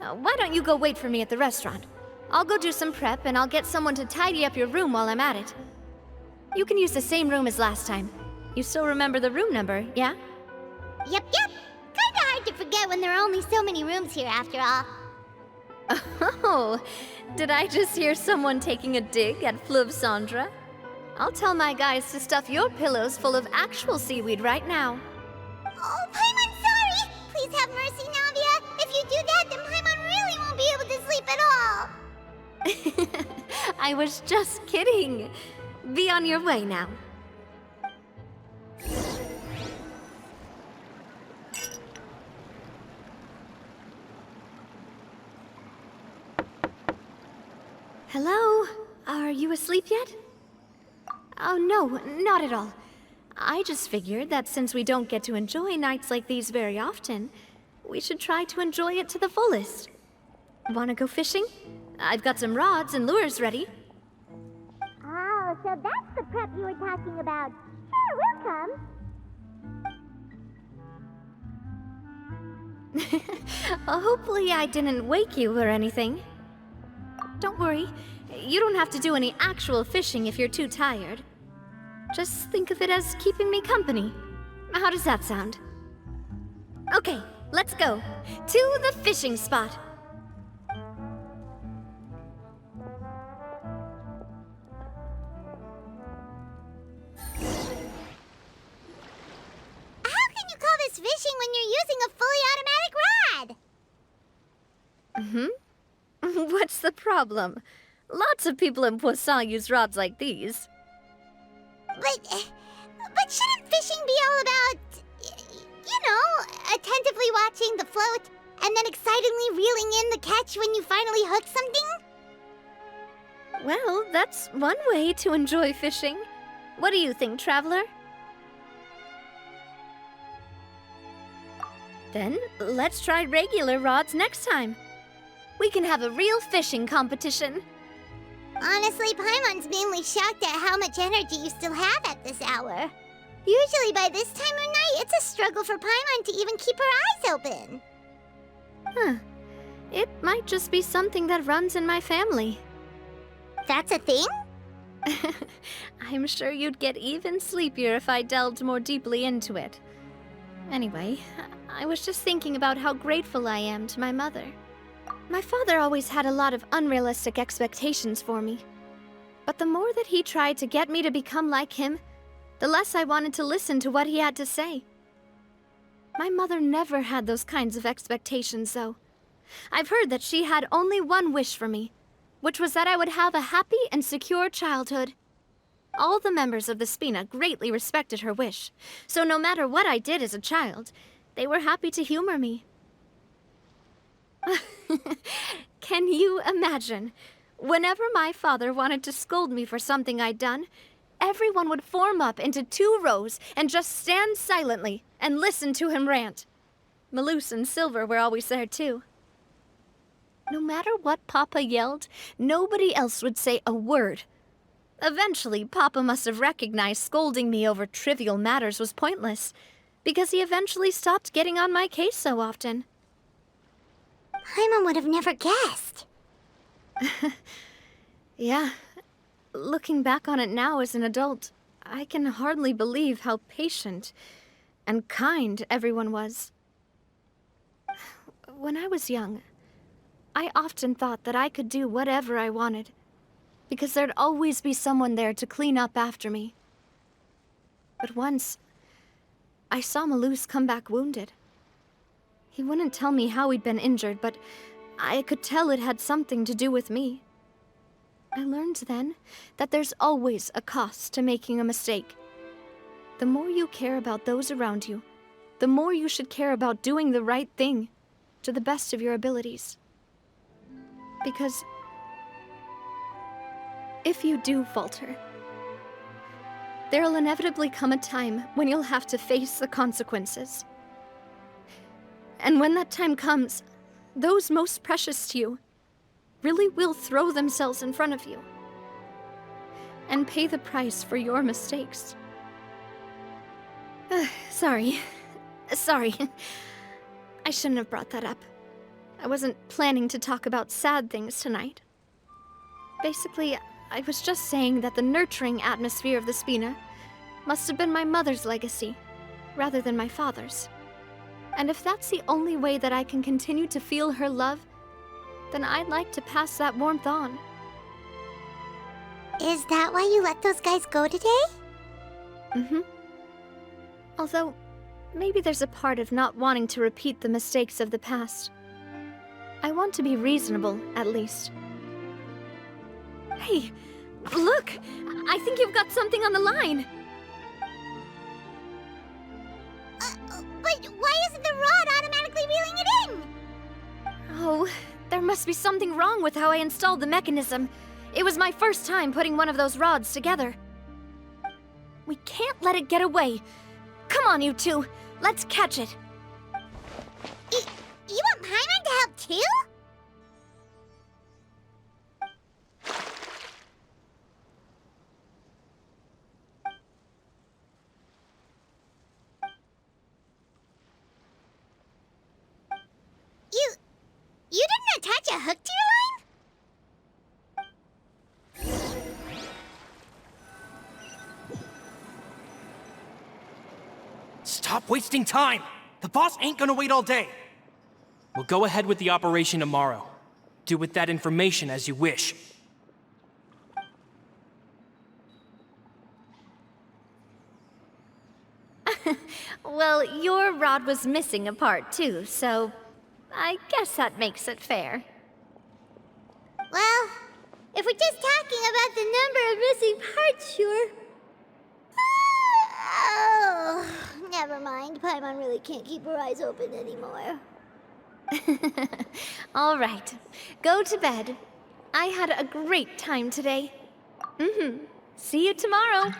Why don't you go wait for me at the restaurant? I'll go do some prep and I'll get someone to tidy up your room while I'm at it. You can use the same room as last time. You still remember the room number, yeah? Yep. Kinda hard to forget when there are only so many rooms here after all. Oh, did I just hear someone taking a dig at Fleuve Sandra? I'll tell my guys to stuff your pillows full of actual seaweed right now. Oh, Paimon's sorry! Please have mercy, Navia. If you do that, then Paimon really won't be able to sleep at all. I was just kidding. Be on your way now. Hello? Are you asleep yet? Oh, no, not at all. I just figured that since we don't get to enjoy nights like these very often, we should try to enjoy it to the fullest. Wanna go fishing? I've got some rods and lures ready. Oh, so that's the prep you were talking about. Sure, we'll come. Hopefully I didn't wake you or anything. Don't worry, you don't have to do any actual fishing if you're too tired. Just think of it as keeping me company. How does that sound? Okay, let's go. To the fishing spot. How can you call this fishing when you're using a fully automatic rod? What's the problem? Lots of people in Poisson use rods like these. But shouldn't fishing be all about, attentively watching the float and then excitedly reeling in the catch when you finally hook something? Well, that's one way to enjoy fishing. What do you think, traveler? Then, let's try regular rods next time. We can have a real fishing competition. Honestly, Paimon's mainly shocked at how much energy you still have at this hour. Usually by this time of night, it's a struggle for Paimon to even keep her eyes open. Huh. It might just be something that runs in my family. That's a thing? I'm sure you'd get even sleepier if I delved more deeply into it. Anyway, I was just thinking about how grateful I am to my mother. My father always had a lot of unrealistic expectations for me. But the more that he tried to get me to become like him, the less I wanted to listen to what he had to say. My mother never had those kinds of expectations, though. I've heard that she had only one wish for me, which was that I would have a happy and secure childhood. All the members of the Spina greatly respected her wish, so no matter what I did as a child, they were happy to humor me. Can you imagine? Whenever my father wanted to scold me for something I'd done, everyone would form up into 2 rows and just stand silently and listen to him rant. Malouse and Silver were always there too. No matter what Papa yelled, nobody else would say a word. Eventually, Papa must have recognized scolding me over trivial matters was pointless, because he eventually stopped getting on my case so often. Paimon would have never guessed. Yeah. Looking back on it now as an adult, I can hardly believe how patient and kind everyone was. When I was young, I often thought that I could do whatever I wanted, because there'd always be someone there to clean up after me. But once, I saw Malouse come back wounded. He wouldn't tell me how he'd been injured, but I could tell it had something to do with me. I learned then that there's always a cost to making a mistake. The more you care about those around you, the more you should care about doing the right thing to the best of your abilities. Because if you do falter, there'll inevitably come a time when you'll have to face the consequences. And when that time comes, those most precious to you really will throw themselves in front of you and pay the price for your mistakes. Sorry. I shouldn't have brought that up. I wasn't planning to talk about sad things tonight. Basically, I was just saying that the nurturing atmosphere of the Spina must have been my mother's legacy, rather than my father's. And if that's the only way that I can continue to feel her love, then I'd like to pass that warmth on. Is that why you let those guys go today? Mm-hmm. Although, maybe there's a part of not wanting to repeat the mistakes of the past. I want to be reasonable, at least. Hey, look! I think you've got something on the line! But why isn't the rod automatically reeling it in? Oh, there must be something wrong with how I installed the mechanism. It was my first time putting one of those rods together. We can't let it get away. Come on, you two. Let's catch it. You want Paimon to help too? You didn't attach a hook to your line? Stop wasting time! The boss ain't gonna wait all day. We'll go ahead with the operation tomorrow. Do with that information as you wish. Well, your rod was missing a part too, so I guess that makes it fair. Well, if we're just talking about the number of missing parts, sure. Oh, never mind. Paimon really can't keep her eyes open anymore. All right, go to bed. I had a great time today. See you tomorrow.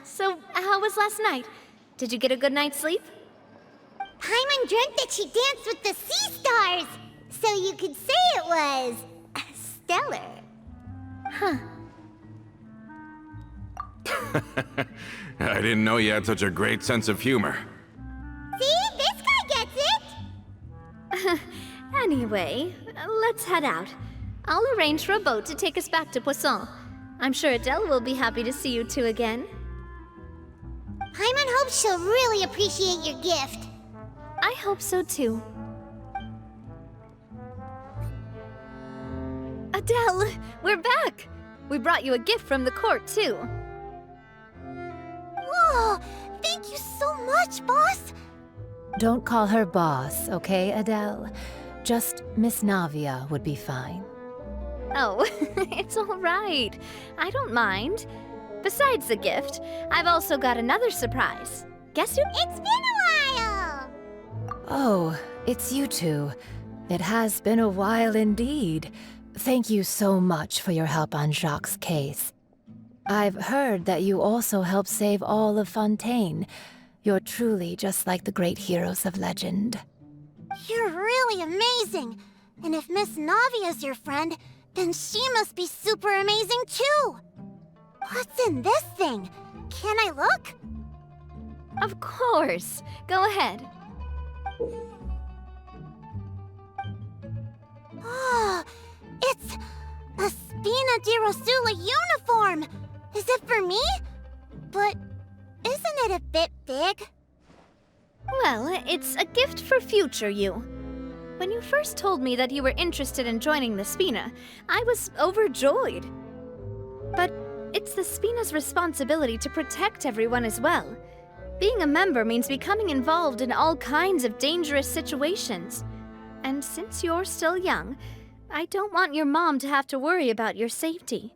So how was last night? Did you get a good night's sleep? Paimon dreamt that she danced with the sea stars, so you could say it was stellar. Huh. I didn't know you had such a great sense of humor. See? This guy gets it! Anyway, let's head out. I'll arrange for a boat to take us back to Poisson. I'm sure Adele will be happy to see you two again. Paimon hopes she'll really appreciate your gift. I hope so too. Adele, we're back! We brought you a gift from the court too. Whoa! Thank you so much, boss! Don't call her boss, okay, Adele? Just Miss Navia would be fine. Oh, it's all right. I don't mind. Besides the gift, I've also got another surprise. Guess who? It's been a while! Oh, it's you two. It has been a while indeed. Thank you so much for your help on Jacques' case. I've heard that you also helped save all of Fontaine. You're truly just like the great heroes of legend. You're really amazing! And if Miss Navia's your friend, then she must be super amazing too! What's in this thing? Can I look? Of course. Go ahead. Oh, it's a Spina di Rosula uniform! Is it for me? But isn't it a bit big? Well, it's a gift for future you. When you first told me that you were interested in joining the Spina, I was overjoyed. But it's the Spina's responsibility to protect everyone as well. Being a member means becoming involved in all kinds of dangerous situations. And since you're still young, I don't want your mom to have to worry about your safety.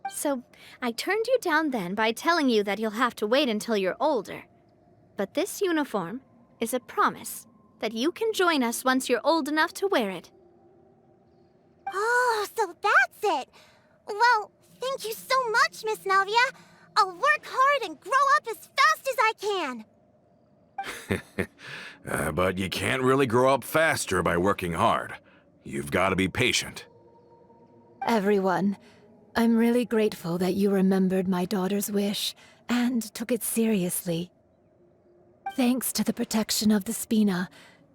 So I turned you down then by telling you that you'll have to wait until you're older. But this uniform is a promise that you can join us once you're old enough to wear it. Oh, so that's it! Well, thank you so much, Miss Navia! I'll work hard and grow up as fast as I can! But you can't really grow up faster by working hard. You've got to be patient. Everyone, I'm really grateful that you remembered my daughter's wish and took it seriously. Thanks to the protection of the Spina,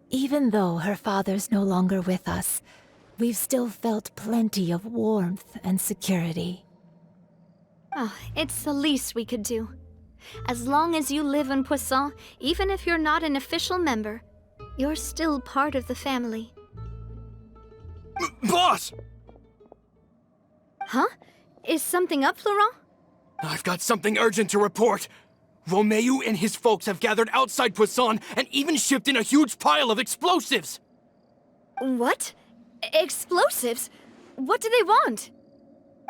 even though her father's no longer with us, we've still felt plenty of warmth and security. Oh, it's the least we could do. As long as you live in Poisson, even if you're not an official member, you're still part of the family. Boss! Huh? Is something up, Florent? I've got something urgent to report. Romeu and his folks have gathered outside Poisson and even shipped in a huge pile of explosives! What? Explosives? What do they want?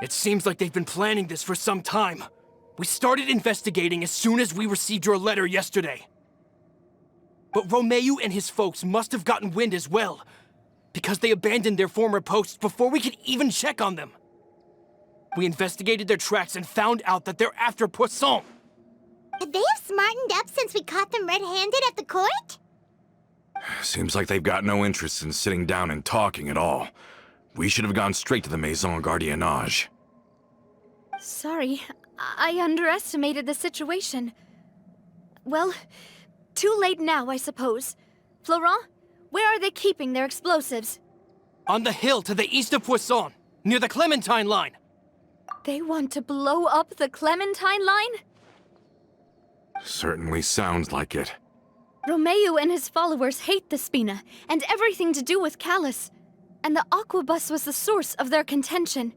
It seems like they've been planning this for some time. We started investigating as soon as we received your letter yesterday. But Romeu and his folks must have gotten wind as well, because they abandoned their former posts before we could even check on them. We investigated their tracks and found out that they're after Poisson. Could they have smartened up since we caught them red-handed at the court? Seems like they've got no interest in sitting down and talking at all. We should have gone straight to the Maison Gardiennage. Sorry, I underestimated the situation. Well, too late now, I suppose. Florent, where are they keeping their explosives? On the hill to the east of Poisson, near the Clementine line. They want to blow up the Clementine line? Certainly sounds like it. Romeu and his followers hate the Spina and everything to do with Callus. And the Aquabus was the source of their contention.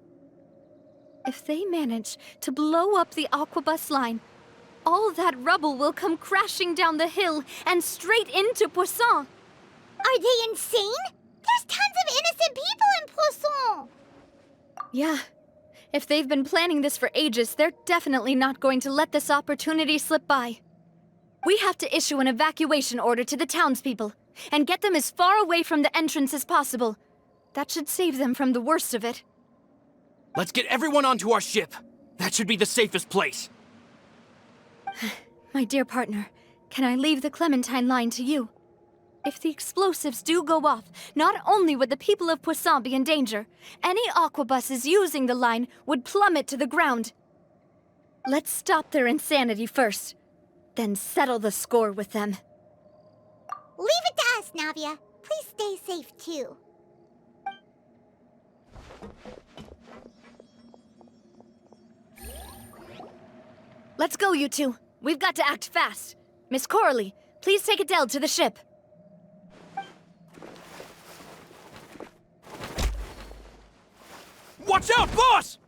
If they manage to blow up the Aquabus line, all that rubble will come crashing down the hill and straight into Poisson. Are they insane? There's tons of innocent people in Poisson! Yeah. If they've been planning this for ages, they're definitely not going to let this opportunity slip by. We have to issue an evacuation order to the townspeople and get them as far away from the entrance as possible. That should save them from the worst of it. Let's get everyone onto our ship. That should be the safest place. My dear partner, can I leave the Clementine line to you? If the explosives do go off, not only would the people of Poisson be in danger, any aquabuses using the line would plummet to the ground. Let's stop their insanity first, then settle the score with them. Leave it to us, Navia. Please stay safe, too. Let's go, you two. We've got to act fast. Miss Coralie, please take Adele to the ship. Watch out, boss!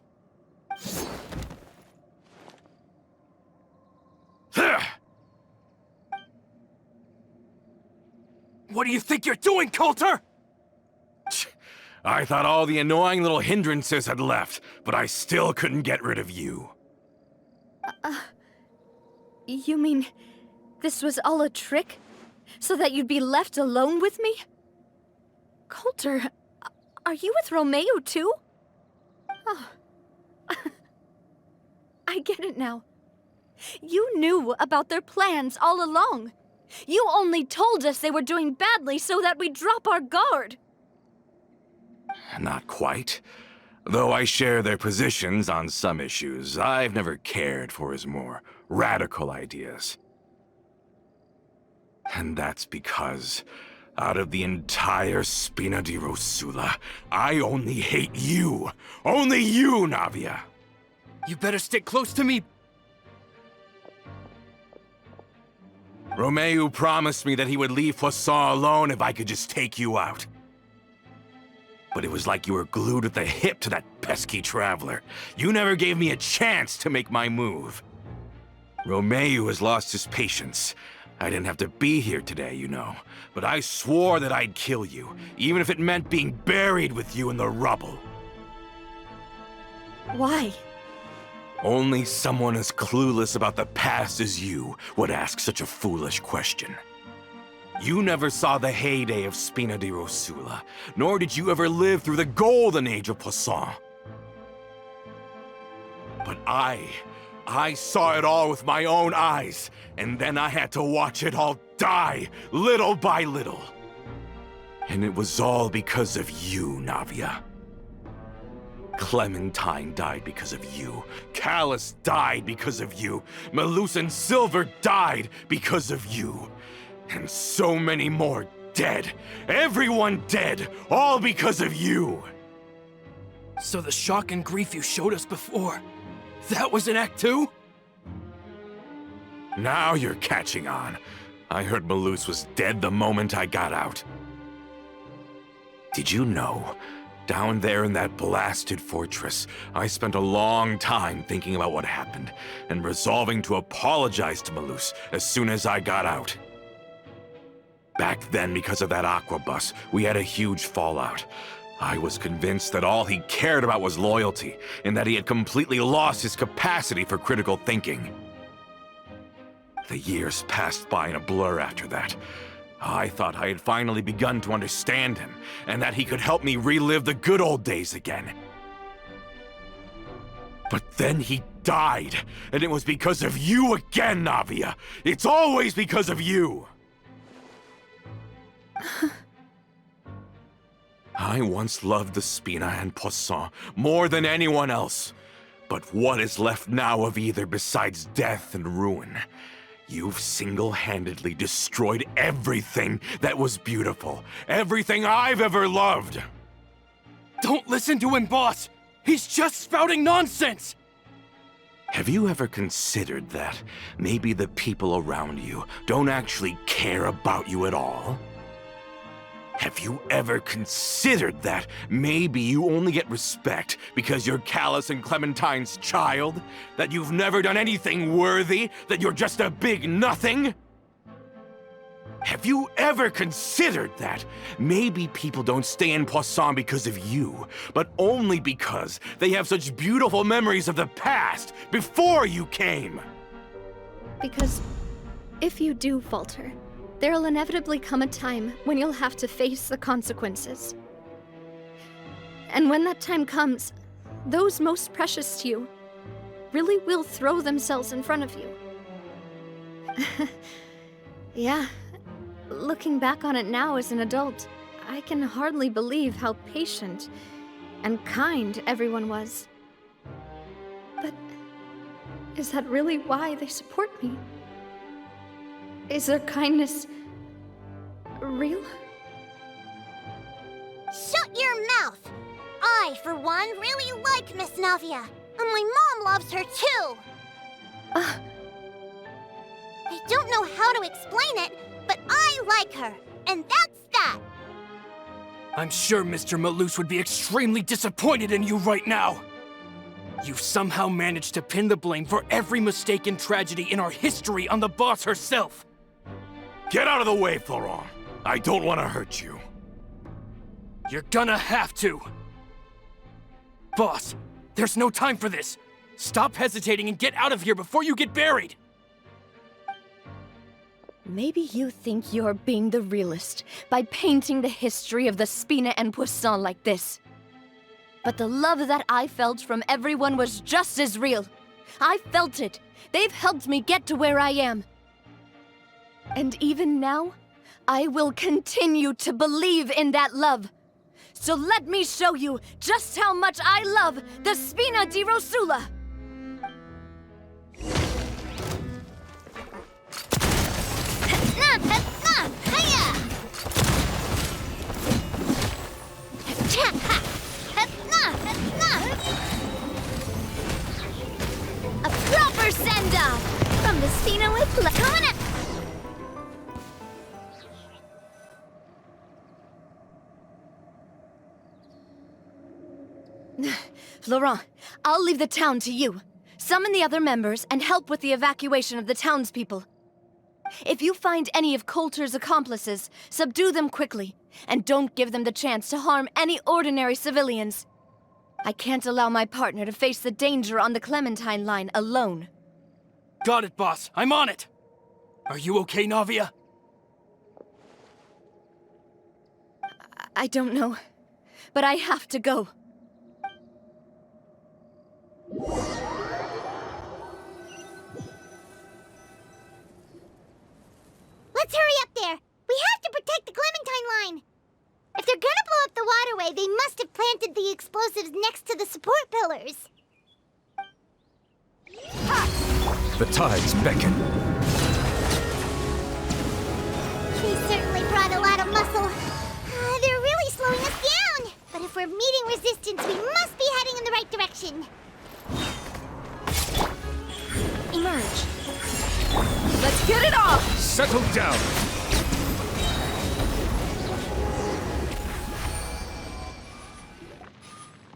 What do you think you're doing, Coulter? I thought all the annoying little hindrances had left, but I still couldn't get rid of you. You mean this was all a trick? So that you'd be left alone with me? Coulter, are you with Romeu too? Oh. I get it now. You knew about their plans all along. You only told us they were doing badly so that we'd drop our guard. Not quite. Though I share their positions on some issues, I've never cared for his more radical ideas. And that's because, out of the entire Spina di Rosula, I only hate you. Only you, Navia. You better stick close to me. Romeu promised me that he would leave Poisson alone if I could just take you out. But it was like you were glued at the hip to that pesky traveler. You never gave me a chance to make my move. Romeu has lost his patience. I didn't have to be here today, you know. But I swore that I'd kill you, even if it meant being buried with you in the rubble. Why? Only someone as clueless about the past as you would ask such a foolish question. You never saw the heyday of Spina di Rosula, nor did you ever live through the golden age of Poisson. But I saw it all with my own eyes, and then I had to watch it all die, little by little. And it was all because of you, Navia. Clementine died because of you. Callus died because of you. Malus and Silver died because of you. And so many more dead. Everyone dead. All because of you. So the shock and grief you showed us before, that was in Act 2? Now you're catching on. I heard Malus was dead the moment I got out. Did you know? Down there in that blasted fortress, I spent a long time thinking about what happened, and resolving to apologize to Malus as soon as I got out. Back then, because of that aqua bus, we had a huge fallout. I was convinced that all he cared about was loyalty, and that he had completely lost his capacity for critical thinking. The years passed by in a blur after that. I thought I had finally begun to understand him, and that he could help me relive the good old days again. But then he died, and it was because of you again, Navia! It's always because of you! I once loved the Spina and Poisson more than anyone else. But what is left now of either besides death and ruin? You've single-handedly destroyed everything that was beautiful. Everything I've ever loved. Don't listen to him, boss! He's just spouting nonsense! Have you ever considered that maybe the people around you don't actually care about you at all? Have you ever considered that maybe you only get respect because you're Callus and Clementine's child? That you've never done anything worthy? That you're just a big nothing? Have you ever considered that maybe people don't stay in Poisson because of you, but only because they have such beautiful memories of the past before you came? Because if you do falter, there'll inevitably come a time when you'll have to face the consequences. And when that time comes, those most precious to you really will throw themselves in front of you. Yeah, looking back on it now as an adult, I can hardly believe how patient and kind everyone was. But is that really why they support me? Is their kindness real? Shut your mouth! I, for one, really like Miss Navia. And my mom loves her too! I don't know how to explain it, but I like her. And that's that! I'm sure Mr. Malus would be extremely disappointed in you right now. You've somehow managed to pin the blame for every mistake and tragedy in our history on the boss herself. Get out of the way, Florent. I don't want to hurt you. You're gonna have to. Boss, there's no time for this. Stop hesitating and get out of here before you get buried. Maybe you think you're being the realist by painting the history of the Spina and Poisson like this. But the love that I felt from everyone was just as real. I felt it. They've helped me get to where I am. And even now, I will continue to believe in that love. So let me show you just how much I love the Spina di Rosula. A proper send-off from the Spina with love. Coming up. Florent, I'll leave the town to you. Summon the other members and help with the evacuation of the townspeople. If you find any of Coulter's accomplices, subdue them quickly, and don't give them the chance to harm any ordinary civilians. I can't allow my partner to face the danger on the Clementine line alone. Got it, boss. I'm on it. Are you okay, Navia? I don't know, but I have to go. Let's hurry up there. We have to protect the Clementine line. If they're gonna blow up the waterway, they must have planted the explosives next to the support pillars. The tides beckon. They certainly brought a lot of muscle. They're really slowing us down. But if we're meeting resistance, we must be heading in the right direction. Emerge. Let's get it off! Settle down.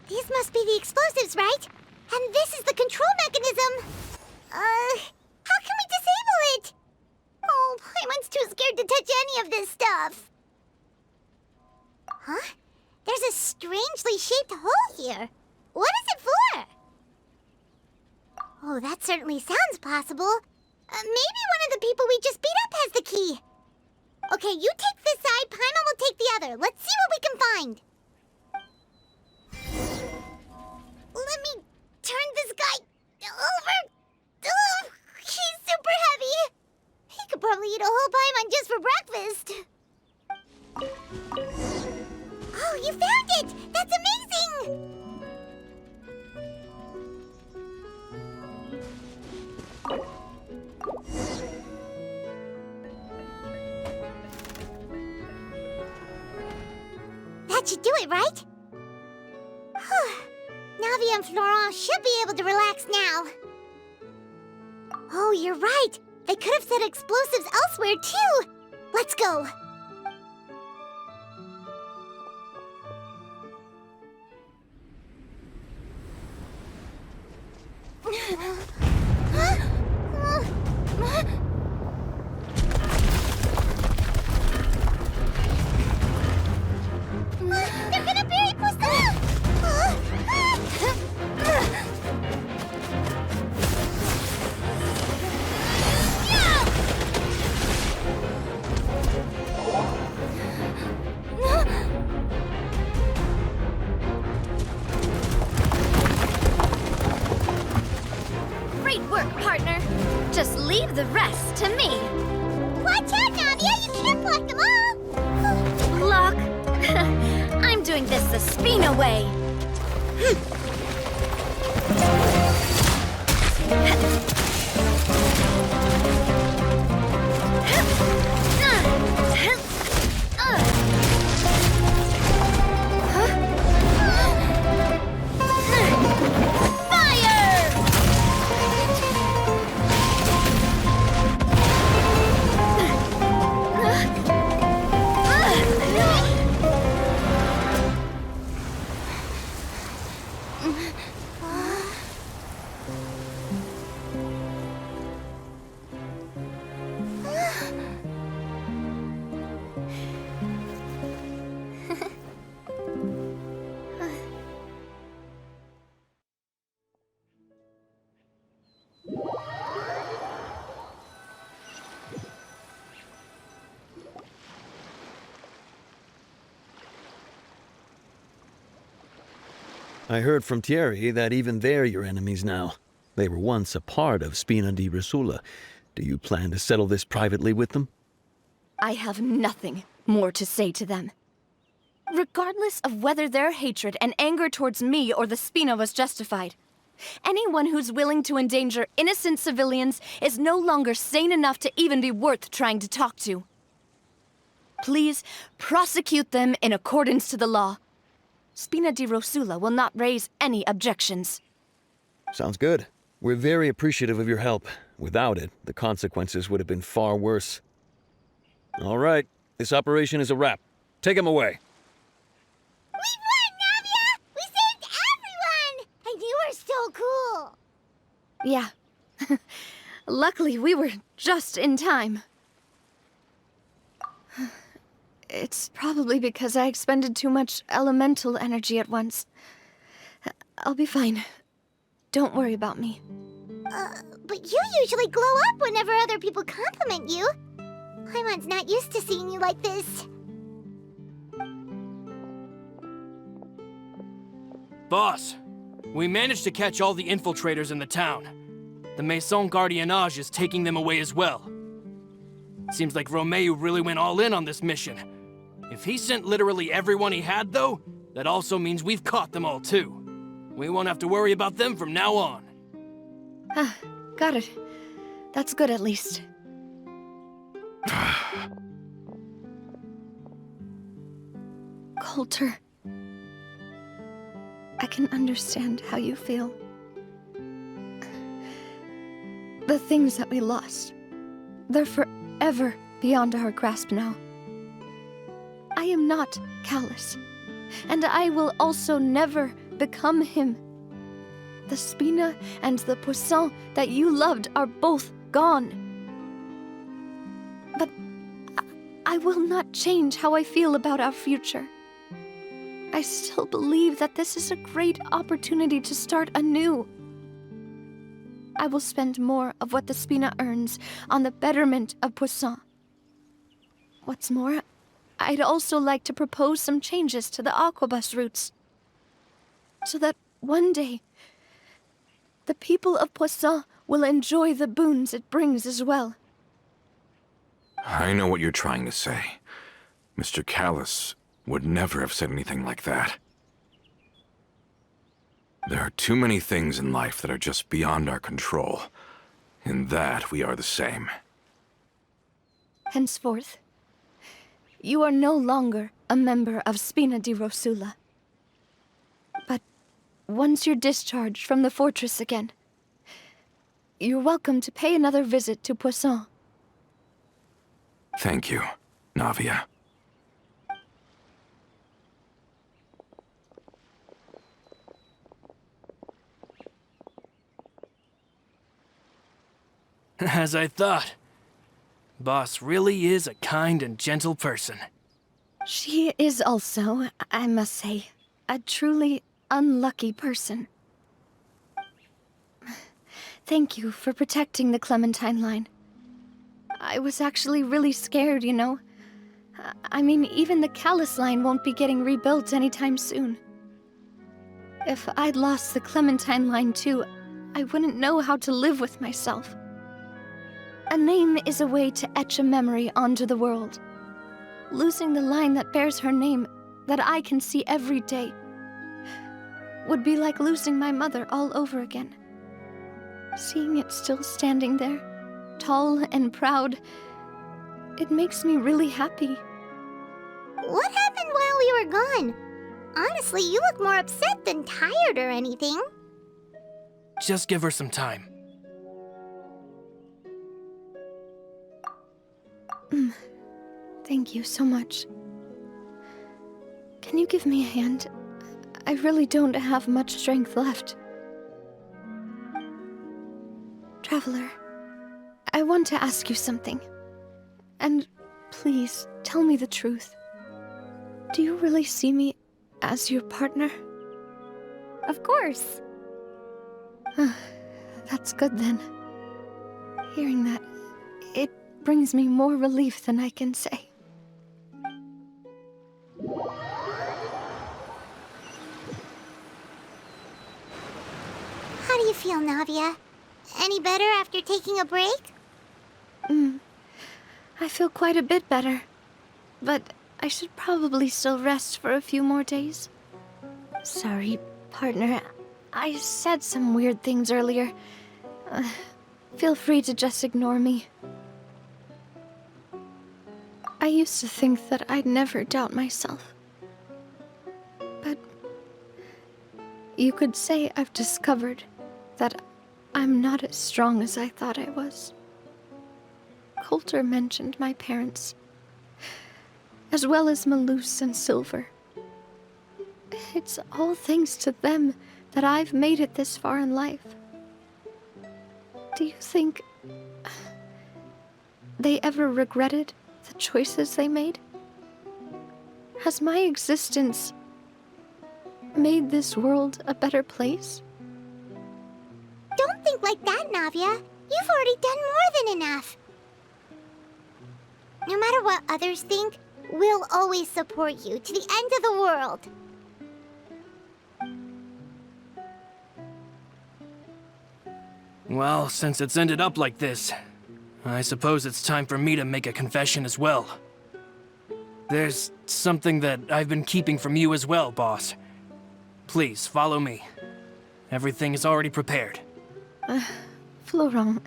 These must be the explosives, right? And this is the control mechanism. How can we disable it? Oh, Paimon's too scared to touch any of this stuff. Huh? There's a strangely shaped hole here. What is it for? Oh, that certainly sounds possible. Maybe one of the people we just beat up has the key. Okay, you take this side, Paimon will take the other. Let's see what we can find. Let me turn this guy over. Oh, he's super heavy. He could probably eat a whole Paimon just for breakfast. Oh, you found it! That's amazing! That should do it, right? Navi and Florent should be able to relax now. Oh, you're right. They could have set explosives elsewhere, too. Let's go. They're gonna bury Pusilla! Great work, partner. Just leave the rest to me. Watch out, Navia! You can't block them all! Block? I'm doing this the Spina way. I heard from Thierry that even they're your enemies now. They were once a part of Spina di Rosula. Do you plan to settle this privately with them? I have nothing more to say to them. Regardless of whether their hatred and anger towards me or the Spina was justified, anyone who's willing to endanger innocent civilians is no longer sane enough to even be worth trying to talk to. Please prosecute them in accordance to the law. Spina di Rosula will not raise any objections. Sounds good. We're very appreciative of your help. Without it, the consequences would have been far worse. All right, this operation is a wrap. Take him away. We won, Navia! We saved everyone! And you were so cool! Yeah. Luckily, we were just in time. It's probably because I expended too much elemental energy at once. I'll be fine. Don't worry about me. But you usually glow up whenever other people compliment you. Paimon's not used to seeing you like this. Boss, we managed to catch all the infiltrators in the town. The Maison Gardiennage is taking them away as well. Seems like Romeu really went all in on this mission. If he sent literally everyone he had, though, that also means we've caught them all too. We won't have to worry about them from now on. Ah, got it. That's good at least. Coulter. I can understand how you feel. The things that we lost, they're forever beyond our grasp now. I am not Callus, and I will also never become him. The Spina and the Poisson that you loved are both gone. But I will not change how I feel about our future. I still believe that this is a great opportunity to start anew. I will spend more of what the Spina earns on the betterment of Poisson. What's more, I'd also like to propose some changes to the Aquabus routes, so that one day, the people of Poisson will enjoy the boons it brings as well. I know what you're trying to say. Mr. Callus would never have said anything like that. There are too many things in life that are just beyond our control. In that, we are the same. Henceforth, you are no longer a member of Spina di Rosula. But once you're discharged from the fortress again, you're welcome to pay another visit to Poisson. Thank you, Navia. As I thought. Boss really is a kind and gentle person. She is also, I must say, a truly unlucky person. Thank you for protecting the Clementine line. I was actually really scared, you know. I mean, even the Callus line won't be getting rebuilt anytime soon. If I'd lost the Clementine line too, I wouldn't know how to live with myself. A name is a way to etch a memory onto the world. Losing the line that bears her name, that I can see every day, would be like losing my mother all over again. Seeing it still standing there, tall and proud, it makes me really happy. What happened while we were gone? Honestly, you look more upset than tired or anything. Just give her some time. Thank you so much. Can you give me a hand? I really don't have much strength left. Traveler, I want to ask you something. And please, tell me the truth. Do you really see me as your partner? Of course. That's good then. Hearing that, it brings me more relief than I can say. How do you feel, Navia? Any better after taking a break? I feel quite a bit better. But I should probably still rest for a few more days. Sorry, partner. I said some weird things earlier. Feel free to just ignore me. I used to think that I'd never doubt myself. But you could say I've discovered that I'm not as strong as I thought I was. Coulter mentioned my parents, as well as Malus and Silver. It's all thanks to them that I've made it this far in life. Do you think they ever regretted the choices they made? Has my existence made this world a better place? Don't think like that, Navia. You've already done more than enough. No matter what others think, we'll always support you to the end of the world. Well, since it's ended up like this, I suppose it's time for me to make a confession as well. There's something that I've been keeping from you as well, boss. Please, follow me. Everything is already prepared. Florent,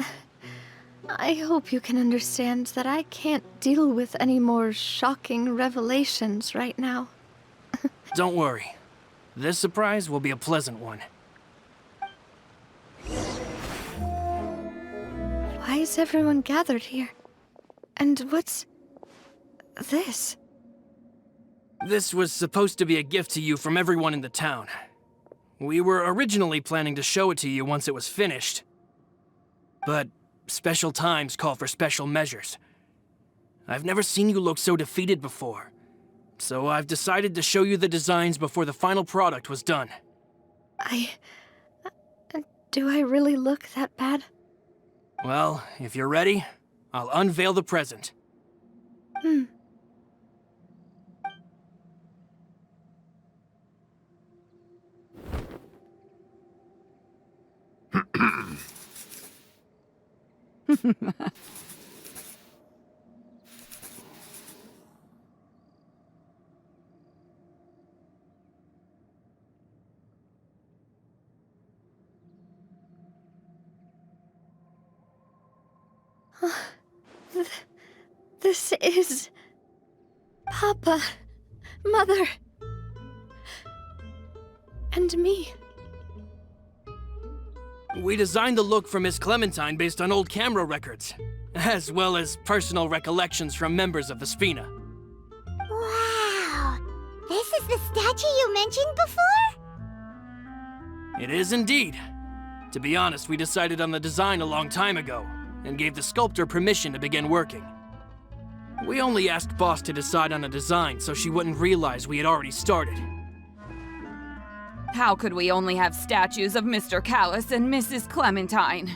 I hope you can understand that I can't deal with any more shocking revelations right now. Don't worry. This surprise will be a pleasant one. Why is everyone gathered here? And what's this? This was supposed to be a gift to you from everyone in the town. We were originally planning to show it to you once it was finished. But special times call for special measures. I've never seen you look so defeated before. So I've decided to show you the designs before the final product was done. Do I really look that bad? Well, if you're ready, I'll unveil the present. This is... Papa, Mother, and me. We designed the look for Miss Clementine based on old camera records, as well as personal recollections from members of the Spina. Wow! This is the statue you mentioned before? It is indeed. To be honest, we decided on the design a long time ago, and gave the sculptor permission to begin working. We only asked Boss to decide on a design so she wouldn't realize we had already started. How could we only have statues of Mr. Callis and Mrs. Clementine?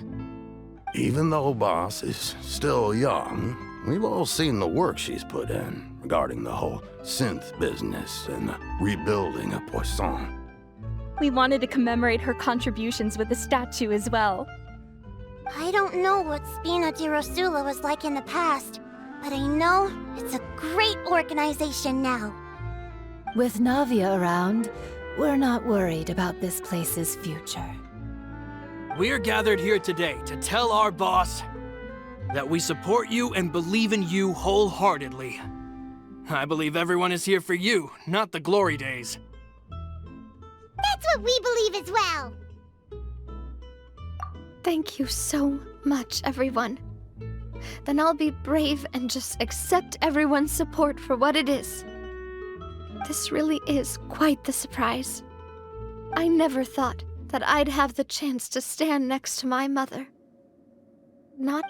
Even though Boss is still young, we've all seen the work she's put in regarding the whole synth business and the rebuilding of Poisson. We wanted to commemorate her contributions with a statue as well. I don't know what Spina di Rosula was like in the past, but I know it's a great organization now. With Navia around, we're not worried about this place's future. We're gathered here today to tell our boss that we support you and believe in you wholeheartedly. I believe everyone is here for you, not the glory days. That's what we believe as well. Thank you so much, everyone. Then I'll be brave and just accept everyone's support for what it is. This really is quite the surprise. I never thought that I'd have the chance to stand next to my mother. Not